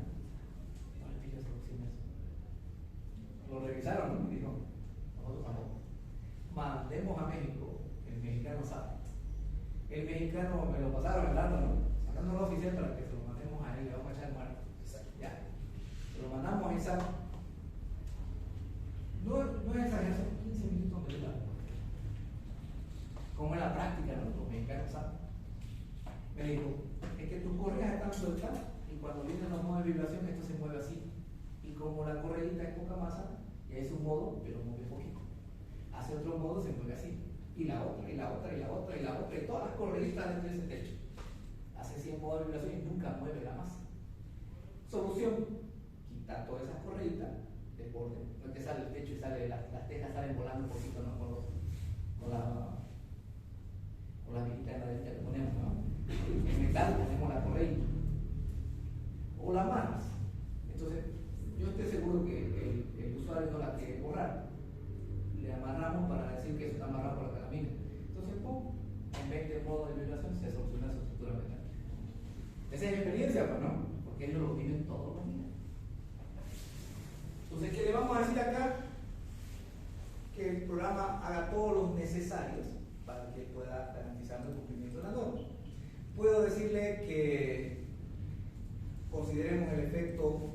no le pillé solución a eso. Lo revisaron, ¿no? Y dijo, nosotros tampoco. mandemos a México, el mexicano sabe. El mexicano me lo pasaron hablando, ¿no? Sacando la oficial para que se lo mandemos a él, le vamos a echar el muerto. Ya. Se lo mandamos a esa. No es exageración, 15 minutos de la. Como en la práctica, ¿no? Los mexicanos saben. Me dijo, es que tus correas están sueltas y cuando vienen los modos de vibración esto se mueve así. Y como la correíta es poca masa, y es un modo, pero mueve poquito. Hace otro modo, se mueve así. Y la otra, y la otra, y la otra, y la otra, y todas las correitas dentro de ese techo. Hace 100 modos de vibración y nunca mueve la masa. Solución, quitar todas esas correitas del borde. No es que sale el techo y sale, las tejas salen volando un poquito, ¿no? Con la virita de la derecha que ponemos, ¿no? En metal ponemos la correita. O las manos. Entonces, yo estoy seguro que el usuario no la quiere borrar. Le amarramos para decir que eso está amarrado por la calamina. Entonces, ¡pum! En 20 modos de vibración se soluciona su estructura metálica. Esa es mi experiencia, pues, ¿no? Porque ellos lo viven todos los días. Entonces, ¿qué le vamos a decir acá? Que el programa haga todos los necesarios para que pueda garantizar el cumplimiento de la norma. Puedo decirle que consideremos el efecto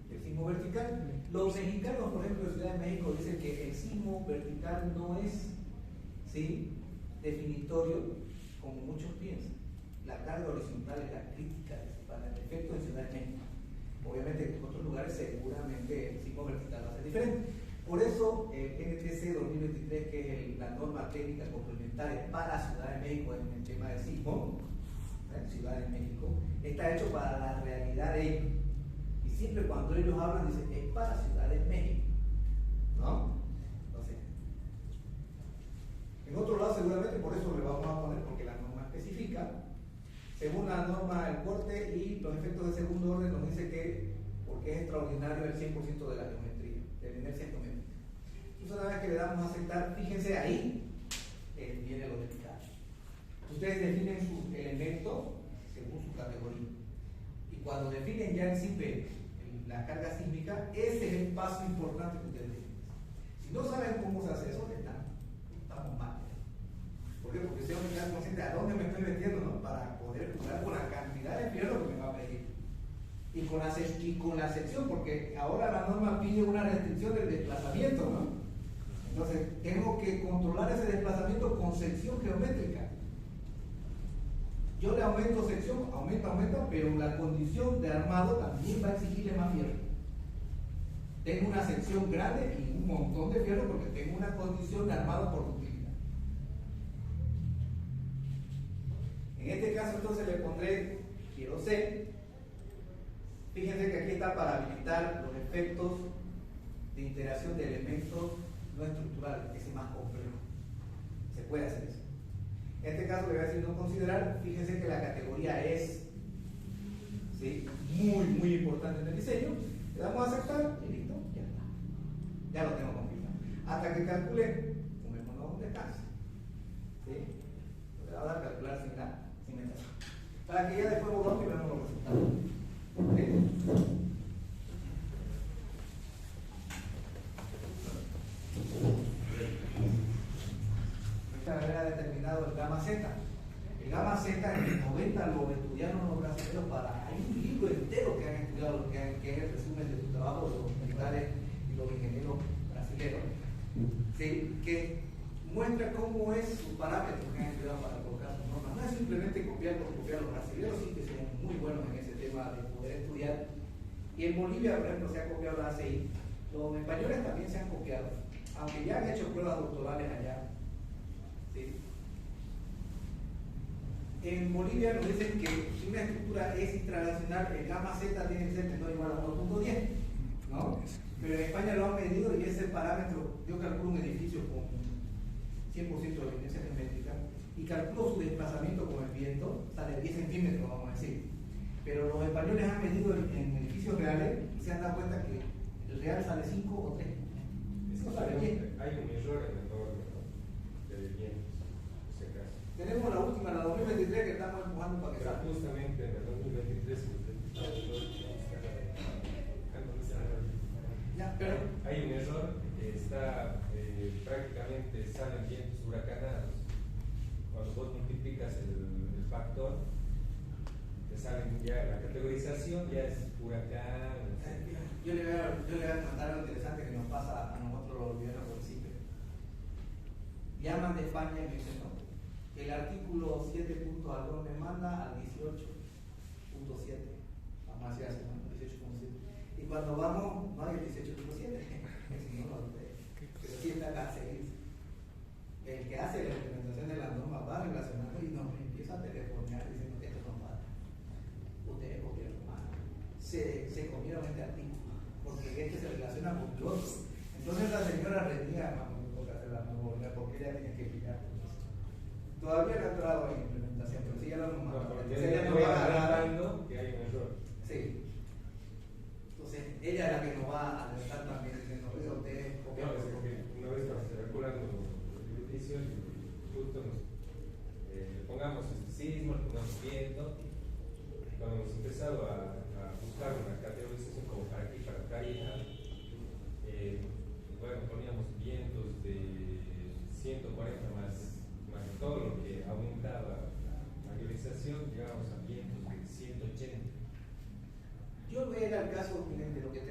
del sismo vertical. Los mexicanos, por ejemplo, de Ciudad de México, dicen que el sismo vertical no es, ¿sí?, definitorio como muchos piensan. La carga horizontal es la crítica para el efecto de Ciudad de México. Obviamente en otros lugares seguramente el sismo vertical va a ser diferente. Por eso el NTC 2023, que es la norma técnica complementaria para Ciudad de México en el tema del sismo, Ciudad de México, está hecho para la realidad de ellos. Y siempre cuando ellos hablan, dicen, es para Ciudad de México, ¿no? Entonces, en otro lado seguramente por eso le vamos a poner, porque la norma especifica, según la norma del corte y los efectos de segundo orden nos dice que, porque es extraordinario el 100% de la geometría, de la inercia geométrica. Entonces una vez que le damos a aceptar, fíjense ahí, viene lo vertical. Ustedes definen su elemento según su categoría. Y cuando definen ya en CIPE la carga sísmica, ese es el paso importante que ustedes definen. Si no saben cómo se hace eso, estamos mal. ¿Por qué? Porque tengo que estar consciente a dónde me estoy metiendo, ¿no? Para poder jugar con la cantidad de fierro que me va a pedir. Y con la sección, porque ahora la norma pide una restricción del desplazamiento, ¿no? Entonces, tengo que controlar ese desplazamiento con sección geométrica. Yo le aumento sección, aumenta, pero la condición de armado también va a exigirle más fierro. Tengo una sección grande y un montón de fierro porque tengo una condición de armado por ductilidad. En este caso, entonces le pondré, quiero C. Fíjense que aquí está para habilitar los efectos de interacción de elementos no estructurales, ese es más complejo. Se puede hacer eso. En este caso le voy a decir no considerar. Fíjense que la categoría es, ¿sí?, muy importante en el diseño. Le damos a aceptar y listo, ya está. Ya lo tengo confirmado. Hasta que calcule, tomémonos un descanso. ¿Sí? Le va a dar calcular sin mensaje. Para que ya después volvamos y veamos los resultados. ¿Sí? Haber determinado el gamma Z. El gamma Z en el 90 lo estudiaron los brasileños para. Hay un libro entero que han estudiado, que es el resumen de su trabajo de los militares y los ingenieros brasileños, ¿sí?, que muestra cómo es su parámetro que han estudiado para colocar sus normas. No es simplemente copiar por copiar. Los brasileños sí que son muy buenos en ese tema de poder estudiar. Y en Bolivia, por ejemplo, se ha copiado la ACI. Los españoles también se han copiado, aunque ya han hecho pruebas doctorales allá. ¿Sí? En Bolivia nos dicen que si una estructura es intrarracional, el gamma Z tiene que ser menor o igual a 1.10, ¿no? Pero en España lo han medido y ese parámetro, yo calculo un edificio con 100% de evidencia geométrica y calculo su desplazamiento con el viento, sale 10 centímetros, vamos a decir. Pero los españoles han medido en edificios reales y se han dado cuenta que el real sale 5 o 3. Eso sale bien. Hay un error en el orden, ¿no?, de vientos, en ese caso. Tenemos la última, la 2023, que estamos empujando para que Pero salga. justamente en el 2023 Ya, pero hay un error que está prácticamente salen ya, la categorización ya es huracán. Yo le voy a contar algo interesante que nos pasa a nosotros los bolivianos por municipio. Llaman de España y me dicen, no, el artículo 7. Algo me manda al 18.7, vamos a decir, 18.7. Y cuando vamos, no hay el 18.7, pero sí está acá a seguir. El que hace la implementación de las normas va relacionado y nos empieza a telefonear diciendo que esto no va. Ustedes cogieron mal. Se comieron este artículo, porque este se relaciona con el otro. Entonces la señora reniega, hermano, me toca hacer la norma, porque ella tiene que explicar. Todavía no ha entrado en implementación, pero sí ya lo hemos mandado. No, porque ella no nos va va a agarrar. agarrando que hay un error. Sí. Entonces ella es la que nos va a alertar también diciendo, oye, ustedes No, es que una vez estamos calculando los edificios y justo nos pongamos sismo, le pongamos viento. Cuando hemos empezado a buscar una categorización como para aquí, para Tarija, bueno, poníamos vientos de 140 más todo lo que aumentaba la mayorización, llegábamos a vientos de 180. Yo era el caso de lo que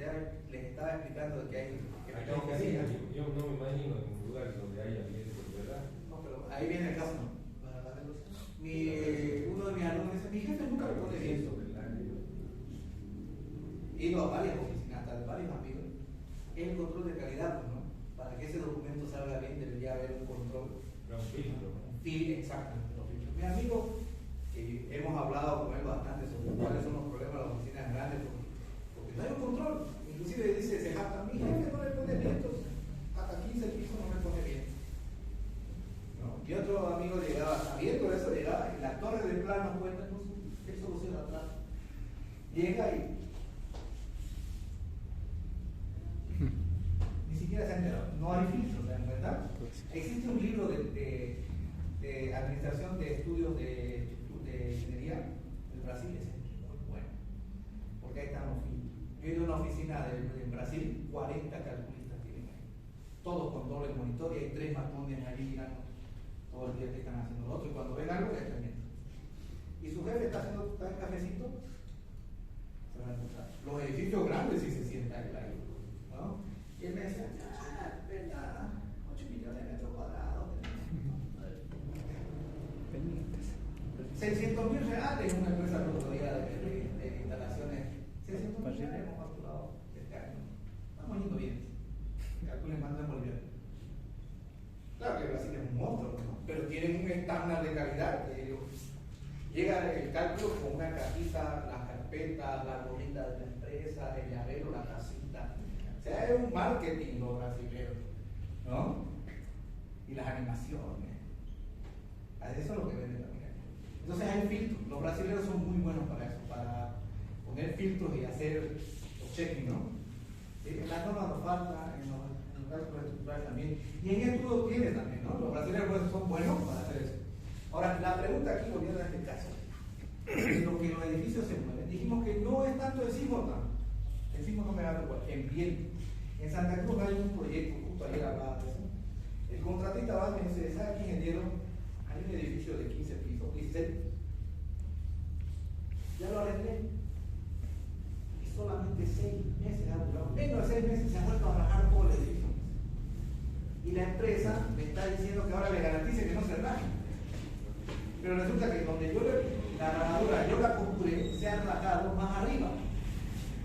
les estaba explicando de que hay Yo no me imagino en lugares donde haya vientos, ¿verdad? No, pero ahí viene el caso, ¿no? Uno de mis alumnos dice, mi jefe nunca le pone viento. He ido a varias oficinas, hasta de varios amigos. Es el control de calidad, ¿no? Para que ese documento salga bien debería haber un control. Un filtro. Sí, exactamente. Mi amigo, hemos hablado con él bastante sobre cuáles son los problemas de las oficinas grandes, porque no hay un control. Inclusive dice, se jacta, mi jefe no le pone vientos, hasta 15 pisos no le pone vientos. ¿No? Y otro amigo llegaba, sabiendo eso, llegaba, y la torre de plano cuenta, no sé, ¿qué solución atrás? Llega y ni siquiera se ha enterado, no hay filtros, ¿verdad? Existe un libro de administración de estudios de ingeniería en Brasil, es muy bueno, porque ahí están los filtros. Yo he ido a una oficina en Brasil, 40 calculistas tienen ahí, todos con doble monitor, y hay 3 matones ahí mirando todo el día que están haciendo lo otro, y cuando ven algo les tremendo. Y su jefe está haciendo el cafecito, se van a encontrar. Los edificios grandes sí se sientan ahí, ¿no? Y él me decía, verdad, 8 millones de metros cuadrados. 600.000 reales una empresa productora de instalaciones. 600.000 reales hemos facturado este año. Estamos yendo bien. Calculen cuánto hemos olvidado. Claro que Brasil es un monstruo, ¿no? Pero tienen un estándar de calidad que ellos. Llega el cálculo con una cajita, las carpetas, la bolita de la empresa, el llavero, la casita. O sea, es un marketing los brasileños, ¿no? Y las animaciones. Eso es lo que venden también. Entonces hay filtros. Los brasileños son muy buenos para eso, para poner filtros y hacer los checking, ¿no? ¿Sí? En las normas nos falta, en los cálculos estructurales también. Y en esto lo tiene también, ¿no? Los brasileños son buenos para hacer eso. Ahora, la pregunta aquí, volviendo a este caso, en lo que los edificios se mueven, dijimos que no es tanto el sismo, el sismo no me da igual, en viento. En Santa Cruz hay un proyecto, justo ayer hablaba de eso. El contratista va y me dice, ¿sabe qué, ingeniero? Hay un edificio de 15 pisos, 16. Ya lo arreglé. Y solamente 6 meses ha durado. Menos de 6 meses se ha vuelto a rajar todo el edificio. Y la empresa me está diciendo que ahora le garantice que no se raje. Pero resulta que donde yo la rajadura, yo la costuré, se ha rajado más arriba.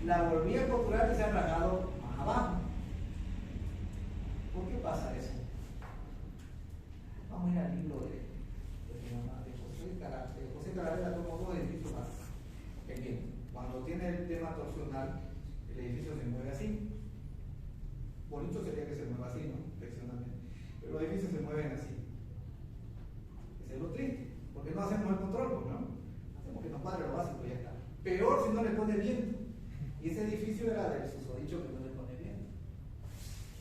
La volví a costurar y se ha rajado más abajo. ¿Por qué pasa eso? Vamos a ir al libro de José Calavera, tomó 2 edificios más. Bien, cuando tiene el tema torsional, el edificio se mueve así. Bonito sería que se mueva así, ¿no? Flexionalmente. Pero los edificios se mueven así. Ese es lo triste, porque no hacemos el control, ¿no? Hacemos que nos cuadre lo básico y ya está. Peor si no le pone viento. Y ese edificio era del susodicho que no le pone viento.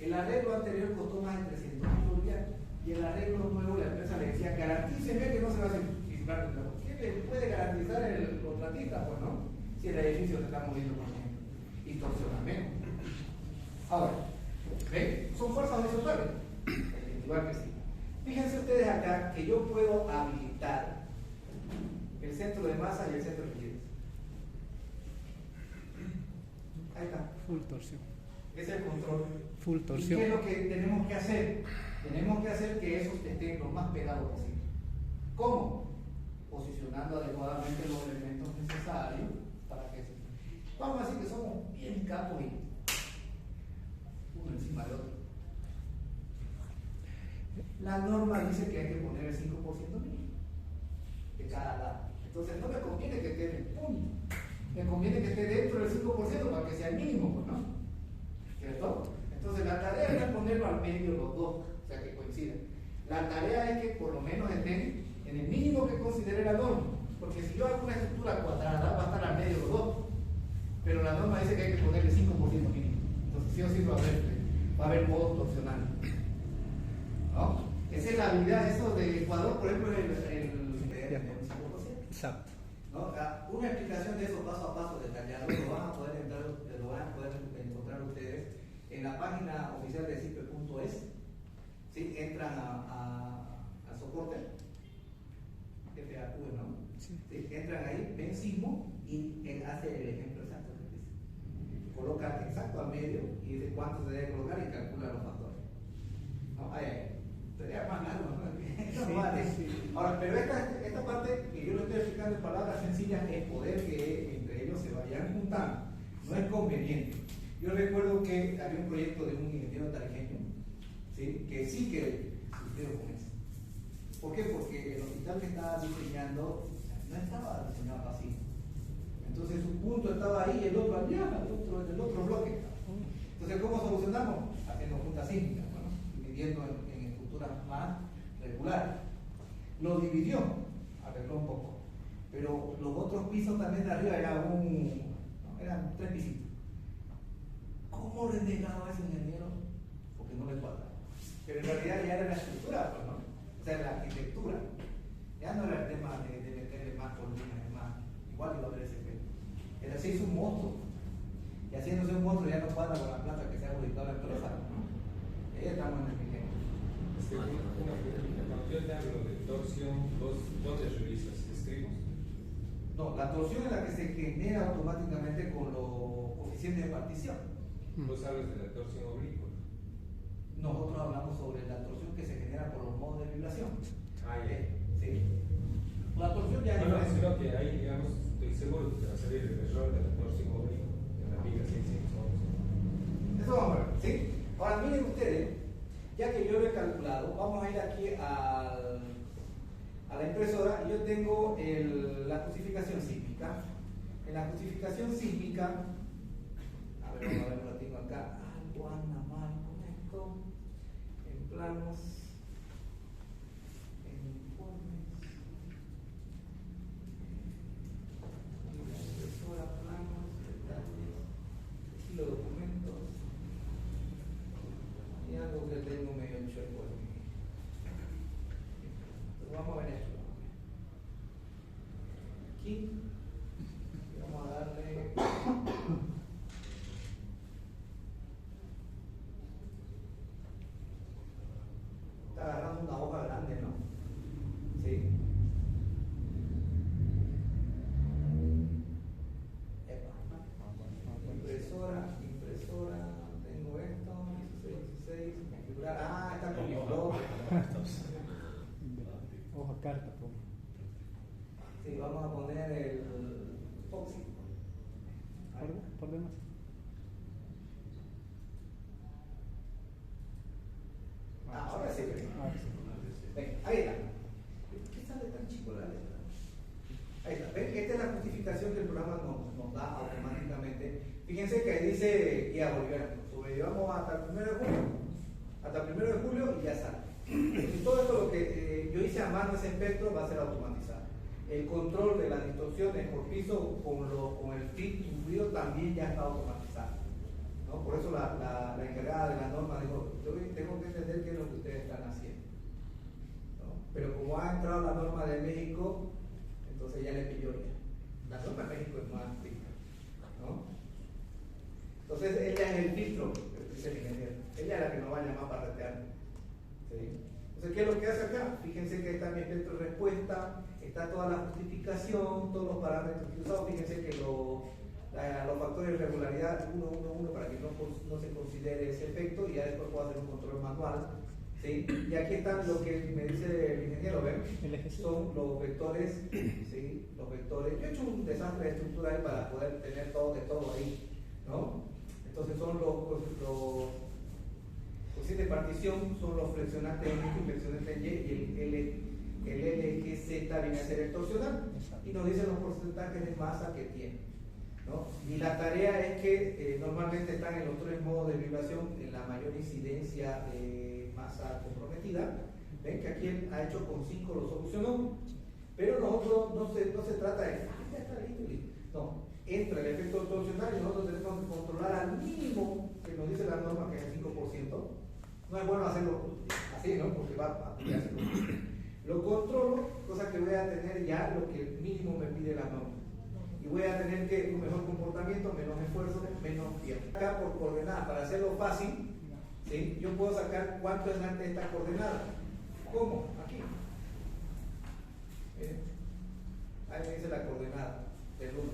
El arreglo anterior costó más de 300.000 bolivianos. Y el arreglo nuevo, la empresa le decía, garantíceme que no se va a hacer. ¿Qué le puede garantizar el contratista? Pues no, si el edificio se está moviendo con viento y torsionamiento. Ahora, ¿ven? Son fuerzas horizontales. Igual que sí. Fíjense ustedes acá que yo puedo habilitar el centro de masa y el centro de rigidez. Full torsión. Es el control. Full ¿Y torsión. qué es lo que tenemos que hacer? Tenemos que hacer que esos estén lo más pegados posible. ¿Cómo? Posicionando adecuadamente los elementos necesarios para que se... Vamos a decir que somos bien capos y uno encima del otro. La norma dice que hay que poner el 5% mínimo de cada lado. Entonces no me conviene que esté en el punto. Me conviene que esté dentro del 5% para que sea el mínimo, pues, ¿no? ¿Cierto? Entonces la tarea es ponerlo al medio los dos, o sea que coincidan. La tarea es que por lo menos estén en el mínimo que considere la norma, porque si yo hago una estructura cuadrada va a estar al medio los dos, pero la norma dice que hay que ponerle 5% mínimo. Entonces sí o sí va a haber modo torsional, ¿no? Esa es la habilidad, eso de Ecuador, por ejemplo, el 5%. Exacto. ¿No? Una explicación de eso paso a paso detallado lo van a poder encontrar ustedes en la página oficial de CIPE.es. ¿Sí? Entran a soporte FAQ, ¿no? Sí. Sí, entran ahí, ven sismo y hace el ejemplo exacto que dice. Coloca exacto al medio y dice cuánto se debe colocar y calcula los factores. ¿No? Sería más largo, ¿no? Sí, No vale. sí. Ahora, pero esta parte que yo lo estoy explicando en palabras sencillas es poder que entre ellos se vayan juntando. No es conveniente. Yo recuerdo que había un proyecto de un ingeniero tarijeño, ¿sí? Que sí que sufrió con eso. ¿Por qué? Porque el hospital que estaba diseñando no estaba diseñado así. Entonces su punto estaba ahí y el otro allá, en el otro bloque. Entonces, ¿cómo solucionamos? Haciendo juntas sísmicas, ¿no? Dividiendo en estructuras más regulares. Lo dividió, arregló un poco. Pero los otros pisos también de arriba eran 3 pisitos. ¿Cómo renegaba ese ingeniero? Porque no le cuadra. Pero en realidad ya era la estructura, pues, ¿no? O sea, la arquitectura. Ya no era el tema de meterle más columnas, más. Igual iba a haber ese efecto. Era se hizo un monstruo. Y haciéndose un monstruo ya no cuadra con la planta que se ha ubicado en empresa, ¿no? Ahí estamos en el milenio. Cuando yo te hablo de torsión, ¿dónde revisas? ¿Escribos? No, la torsión es la que se genera automáticamente con los coeficientes de partición. Vos hablas de la torsión oblicua. Nosotros hablamos sobre la torsión que se genera por los modos de vibración. Ah, ya. Sí. La torsión ya No, es sino que ahí, digamos, estoy seguro que te va a salir el error de la torsión oblicua, de la viga 611. Eso vamos a ver, ¿sí? Ahora miren ustedes, ya que yo lo he calculado, vamos a ir aquí a la impresora y yo tengo la justificación sísmica. En la justificación sísmica, a ver, vamos a ver, lo tengo acá. Algo anda mal con esto. En planos, en informes, en la impresora, planos, detalles, estilo documentos. Y algo que tengo medio chueco aquí. Entonces vamos a ver esto. Aquí vamos a darle está agarrando una hoja grande, ¿no? Sí. Impresora, tengo esto, 16, configurar, está con mi blog. Hoja carta, po. Sí, vamos a poner el Foxy. Por demás. Ahora sí. Ahora sí. Ven, ahí está. ¿Qué sale tan chico la letra? Ahí está. Ven, esta es la justificación que el programa nos da automáticamente. Fíjense que ahí dice guía boliviana. Sobrellevamos hasta el 1 de julio. Hasta el 1 de julio y ya sale. Y todo esto lo que yo hice a mano, ese espectro, va a ser automatizado. El control de las distorsiones por piso con el fit incluido también ya está automatizado, ¿no? Por eso la encargada de la norma dijo, yo tengo que entender qué es lo que ustedes están haciendo, ¿no? Pero como ha entrado la norma de México, entonces ya le pilló ya. La norma de México es más estricta, ¿no? Entonces ella es el filtro, dice el ingeniero. Ella es la que nos va a llamar para retear, ¿sí? Entonces, ¿qué es lo que hace acá? Fíjense que está mi espectro de respuesta, está toda la justificación, todos los parámetros que he usado. Fíjense que los factores de regularidad 1, 1, 1 para que no se considere ese efecto y ya después puedo hacer un control manual. ¿Sí? Y aquí están lo que me dice el ingeniero, ¿ven? Son los vectores, ¿sí? Los vectores. Yo he hecho un desastre de estructura ahí para poder tener todo de todo ahí, ¿no? Entonces son los coeficientes de partición, son los flexionantes en X, flexionantes en Y, y el LGZ viene a ser el torsional y nos dicen los porcentajes de masa que tiene, ¿no? Y la tarea es que normalmente están en los 3 modos de vibración en la mayor incidencia de masa comprometida. Ven que aquí él ha hecho con 5, lo solucionó, pero nosotros no se trata de ya está listo. No, entra el efecto torsional y nosotros tenemos que controlar al mínimo que nos dice la norma, que es el 5%. No es bueno hacerlo así, ¿no? Porque va a pillarse. Lo controlo, cosa que voy a tener ya lo que mínimo me pide la norma. Y voy a tener que un mejor comportamiento, menos esfuerzo, menos tiempo. Acá por coordenada, para hacerlo fácil, ¿sí? Yo puedo sacar cuánto es antes de esta coordenada. ¿Cómo? Aquí. Ahí me dice la coordenada del 1.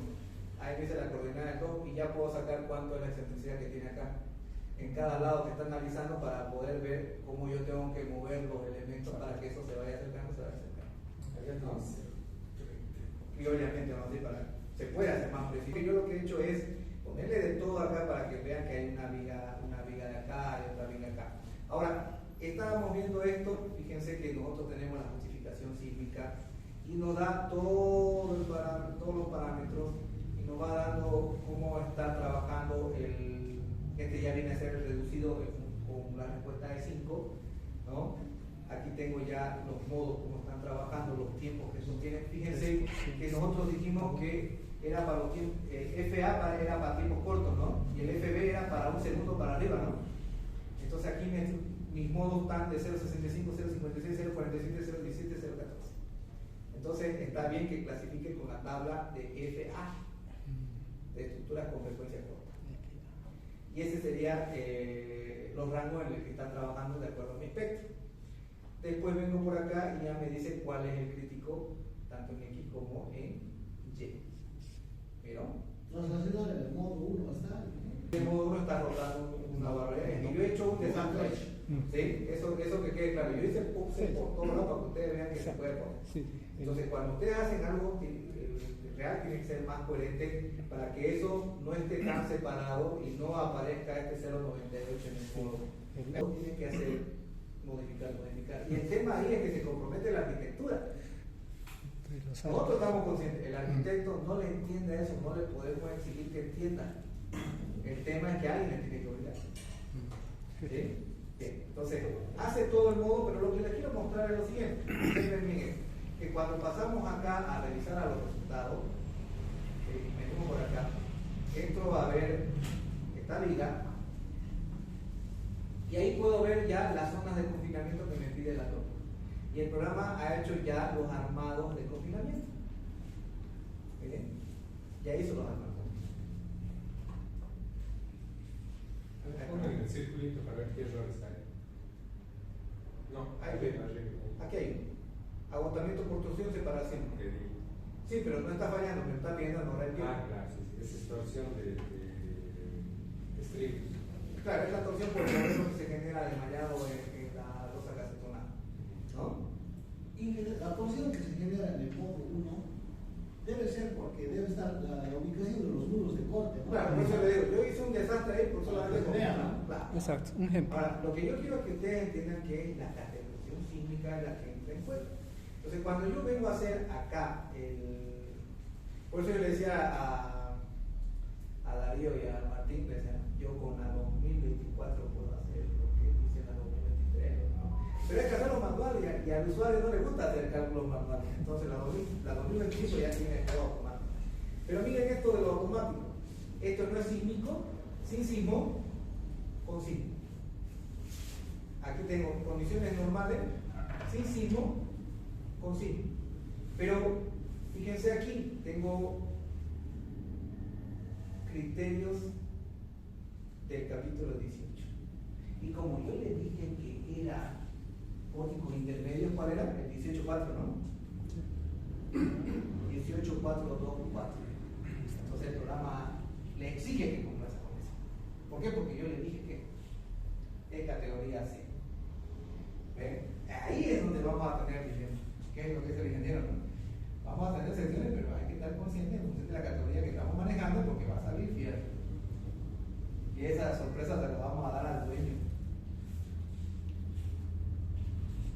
Ahí me dice la coordenada del 2 y ya puedo sacar cuánto es la excentricidad que tiene acá. En cada lado que está analizando para poder ver cómo yo tengo que mover los elementos para que eso se vaya acercando, y obviamente vamos a decir, se puede hacer más preciso. Yo lo que he hecho es ponerle de todo acá para que vean que hay una viga de acá y otra viga acá. Ahora, estábamos viendo esto, fíjense que nosotros tenemos la justificación sísmica y nos da todos los parámetros y nos va dando cómo está trabajando este ya viene a ser reducido con la respuesta de 5, ¿no? Aquí tengo ya los modos como están trabajando, los tiempos que sostienen. Fíjense que nosotros dijimos que era para los tiempos, FA era para tiempos cortos, ¿no? Y el FB era para 1 segundo para arriba, ¿no? Entonces aquí mis modos están de 0.65, 0.56, 0.47, 0.17, 0.14. Entonces está bien que clasifique con la tabla de FA, de estructuras con frecuencia corta. Y ese sería los rangos en los que está trabajando de acuerdo a mi espectro. Después vengo por acá y ya me dice cuál es el crítico, tanto en X como en Y. ¿Vieron? Entonces, en el modo 1 está. El modo 1 está rotando una barrera. Y yo he hecho un desastre. ¿Sí? Eso que quede claro. Yo hice por todo lado para que ustedes vean que se puede poner. Entonces, cuando ustedes hacen algo real, tiene que ser más coherente para que eso no esté tan separado y no aparezca este 0.98 en el modo. Eso tiene que hacer modificar. Y el tema ahí es que se compromete la arquitectura. Nosotros estamos conscientes, el arquitecto no le entiende eso, no le podemos exigir que entienda. El tema es que alguien le tiene que obligar. ¿Sí? Bien. Entonces, hace todo el modo, pero lo que les quiero mostrar es lo siguiente. Ustedes miren, que cuando pasamos acá a revisar a los resultados, venimos por acá, entro a ver esta liga, y ahí puedo ver ya las zonas de confinamiento que me pide la norma. Y el programa ha hecho ya los armados de confinamiento. ¿Bien? Ya hizo los armados. Pongan el circulito para ver qué errores hay. No, aquí hay agotamiento por torsión, separación. Sí, pero no está fallando, me está pidiendo no requiere. Claro, sí, es extorsión de estribos. Claro, es la torsión por el modelo que se genera desmayado en la losa acetonada, ¿no? Y la torsión que se genera en el modo 1 debe ser porque debe estar la ubicación de los muros de corte, ¿no? Claro, por eso le digo, yo hice un desastre ahí por solamente con ¿no? claro. Exacto, un ejemplo. Ahora, lo que yo quiero es que ustedes entiendan que la categorización sísmica es la que entra en juego. Entonces, cuando yo vengo a hacer acá por eso yo le decía a Darío y a Martín, le decía, yo con la 2024 puedo hacer lo que dice la 2023, ¿no? Pero hay que hacerlo manual y al usuario no le gusta hacer cálculos manuales. Entonces la 2025 ya tiene todo automático. Pero miren esto de lo automático. Esto no es sísmico, sin sismo, con sismo. Aquí tengo condiciones normales, sin sismo, con sismo. Pero fíjense aquí, tengo criterios del capítulo 18. Y como yo le dije que era códigos intermedios, ¿cuál era? El 18.4, ¿no? 18.4.2.4. Entonces el programa le exige que cumpla esa condición. ¿Por qué? Porque yo le dije que es categoría C. ¿Ven? Ahí es donde vamos a tener dilema. ¿Qué es lo que dice el ingeniero? ¿No? Vamos a tener excepciones, pero hay que estar conscientes en función de la categoría que estamos manejando porque va a salir fiel. Y esa sorpresa se la vamos a dar al dueño.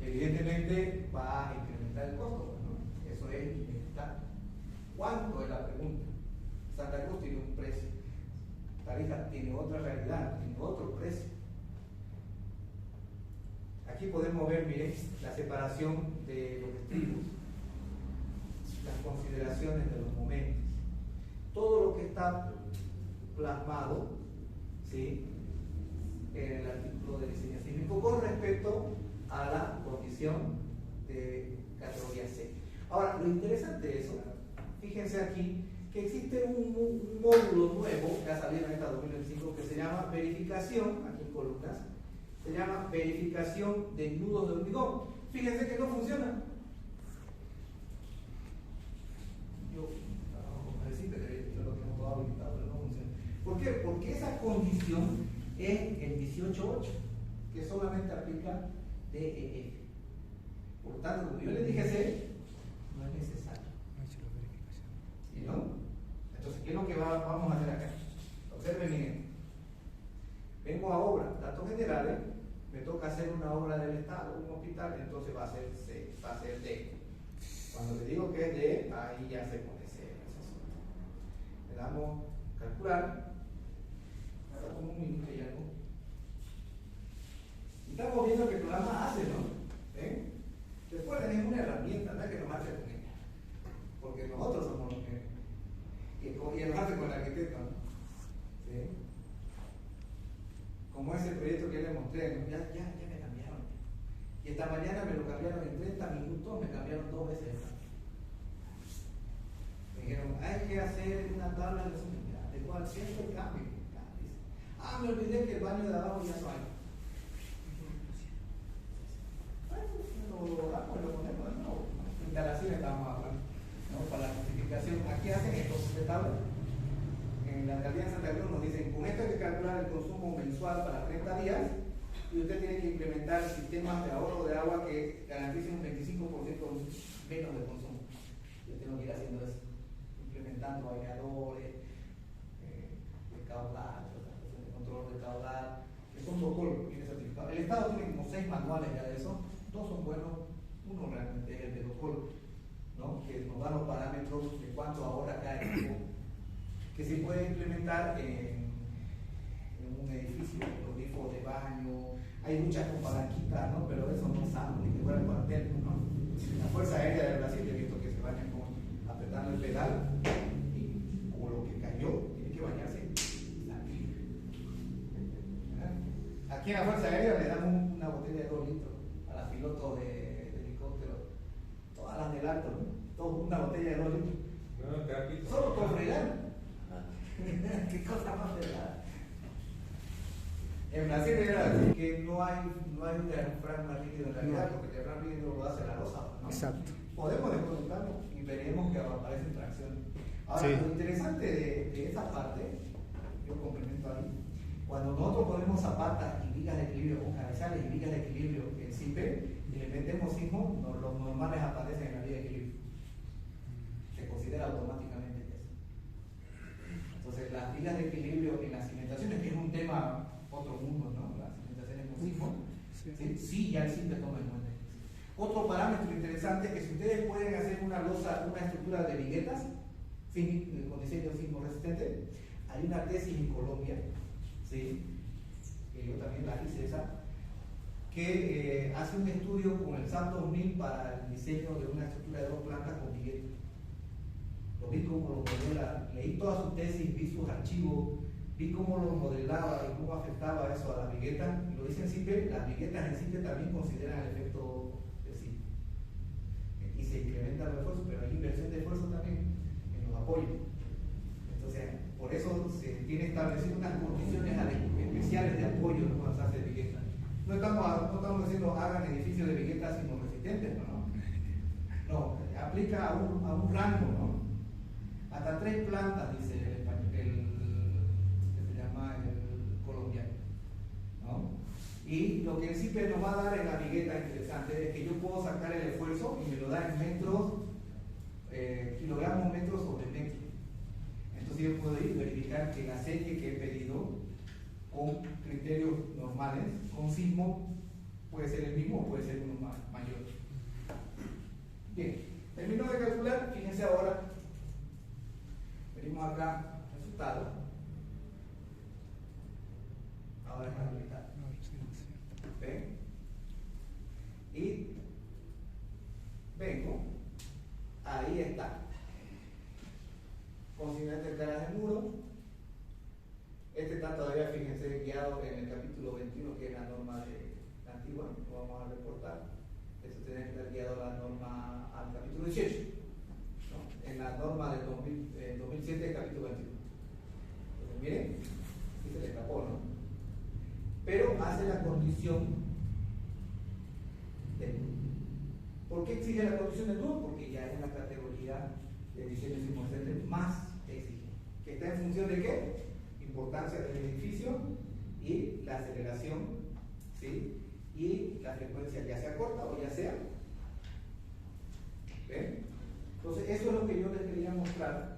Evidentemente va a incrementar el costo, ¿no? Eso es inevitable. ¿Cuánto es la pregunta? Santa Cruz tiene un precio, Tarija tiene otra realidad, tiene otro precio. Aquí podemos ver, miren, la separación de los estribos, las consideraciones de los momentos, todo lo que está plasmado, ¿sí?, en el artículo de diseño sísmico con respecto a la condición de categoría C. Ahora, lo interesante de eso, fíjense aquí, que existe un módulo nuevo que ha salido en esta 2025 que se llama verificación, aquí en columnas, se llama verificación de nudos de hormigón. Fíjense que no funciona. Yo trabajo con el CIPE, yo lo tengo todo habilitado, pero no funciona. ¿Por qué? Porque esa condición es el 18.8, que solamente aplica DEF. Por lo tanto, como yo le dije C, no es necesario. ¿Sí, no? Entonces, ¿qué es lo que vamos a hacer acá? Observen bien. Vengo a obra, datos generales, me toca hacer una obra del Estado, un hospital, entonces va a ser C, va a ser D. Cuando le digo que es D, ahí ya se pone C. Le damos calcular, ahora como un minuto y algo. Y estamos viendo que el programa hace, ¿no? ¿Ven? Después tenemos una herramienta, no es que nos hace con ella, porque nosotros somos los que y enojarse con el arquitecto, ¿no? ¿Sí? Como ese proyecto que le mostré, ¿no? ya me cambiaron. Y esta mañana me lo cambiaron en 30 minutos, me cambiaron 2 veces. Me dijeron, hay que hacer una tabla de sumidad, de cuál siempre el cambio. Ah, me olvidé que el baño de abajo ya no hay. Bueno, lo borramos y lo ponemos de nuevo. Instalaciones estamos hablando, ¿no? Para la justificación. Aquí hacen esto, de tabla. En la alcaldía de Santa Cruz nos dicen, con esto hay que calcular el consumo mensual para 30 días y usted tiene que implementar sistemas de ahorro de agua que garanticen un 25% menos de consumo. Yo tengo que ir haciendo eso, implementando aireadores, de caudal, de control de caudal, que son protocolos que tiene certificado. El Estado tiene como 6 manuales ya de eso, 2 son buenos, uno realmente es el de protocolo, ¿no? Que nos da los parámetros de cuánto ahorra cada equipo, que se puede implementar en un edificio, los grifos de baño, hay muchas con palanquitas, ¿no? Pero eso no es sano, ni que fuera el cuartel, ¿no? La Fuerza Aérea de Brasil, he visto que se bañan apretando el pedal y como lo que cayó, tiene que bañarse. Aquí en la Fuerza Aérea le damos una botella de 2 litros a las pilotos de helicóptero, todas las del alto, ¿no? Una botella de 2 litros. No, capito. Solo con fregar. ¿Qué cosa más verdad? En Brasil era así que no hay un diafragma más rígido en realidad, porque el diafragma rígido lo hace la losa, ¿no? Exacto. Podemos desconectarlo y veremos que aparecen tracciones. Ahora, Sí. lo interesante de esa parte, yo complemento ahí, cuando nosotros ponemos zapatas y vigas de equilibrio, o cabezales y vigas de equilibrio en CIPE, y le metemos sismo, los normales aparecen en la viga de equilibrio. Se considera automáticamente eso. Entonces, las vigas de equilibrio en las cimentaciones, que es un tema, otro mundo, ¿no? Las cimentaciones con sismo, sí, ya el CIPE toma en cuenta. Otro parámetro interesante es que si ustedes pueden hacer una losa, una estructura de viguetas, con diseño sismo resistente, hay una tesis en Colombia, ¿sí? Que yo también la hice esa, que hace un estudio con el SAM 2000 para el diseño de una estructura de 2 plantas con viguetas. Lo vi cómo lo modela, leí toda su tesis, vi sus archivos, vi cómo lo modelaba y cómo afectaba eso a las viguetas, y lo dice en CIPE, las viguetas en CIPE también consideran el efecto del CIPE. Y se incrementa el esfuerzo, pero hay inversión de esfuerzo también en los apoyos. Entonces, por eso se tiene establecido unas condiciones especiales de apoyo, ¿no? Cuando se hace vigueta. No estamos diciendo hagan edificios de viguetas sino resistentes, no, aplica a un rango, ¿no? Hasta 3 plantas, dice el llama el colombiano, ¿no? Y lo que el CIPE nos va a dar en la vigueta interesante es que yo puedo sacar el esfuerzo y me lo da en metros, kilogramos metros sobre metro. Entonces yo puedo ir verificar que la serie que he pedido con criterios normales, con sismo, puede ser el mismo o puede ser uno mayor. Bien, termino de calcular, fíjense ahora, venimos acá, resultado. Ahora es la mitad. ¿Ven? Y vengo, ahí está. Consignante de caras de muro. Este está todavía, fíjense, guiado en el capítulo 21, que es la norma de la antigua, lo vamos a reportar. Eso tiene que estar guiado a la norma al capítulo 18, ¿no? En la norma del 2007, capítulo 21. Entonces, miren, aquí se le escapó, ¿no? Pero hace la condición del nulo. ¿Por qué exige la condición del nulo? Porque ya es la categoría de diseño sismocéntrico más exigente. ¿Que está en función de qué? Importancia del edificio y la aceleración, ¿sí? Y la frecuencia, ya sea corta o ya sea. ¿Ven? Entonces, eso es lo que yo les quería mostrar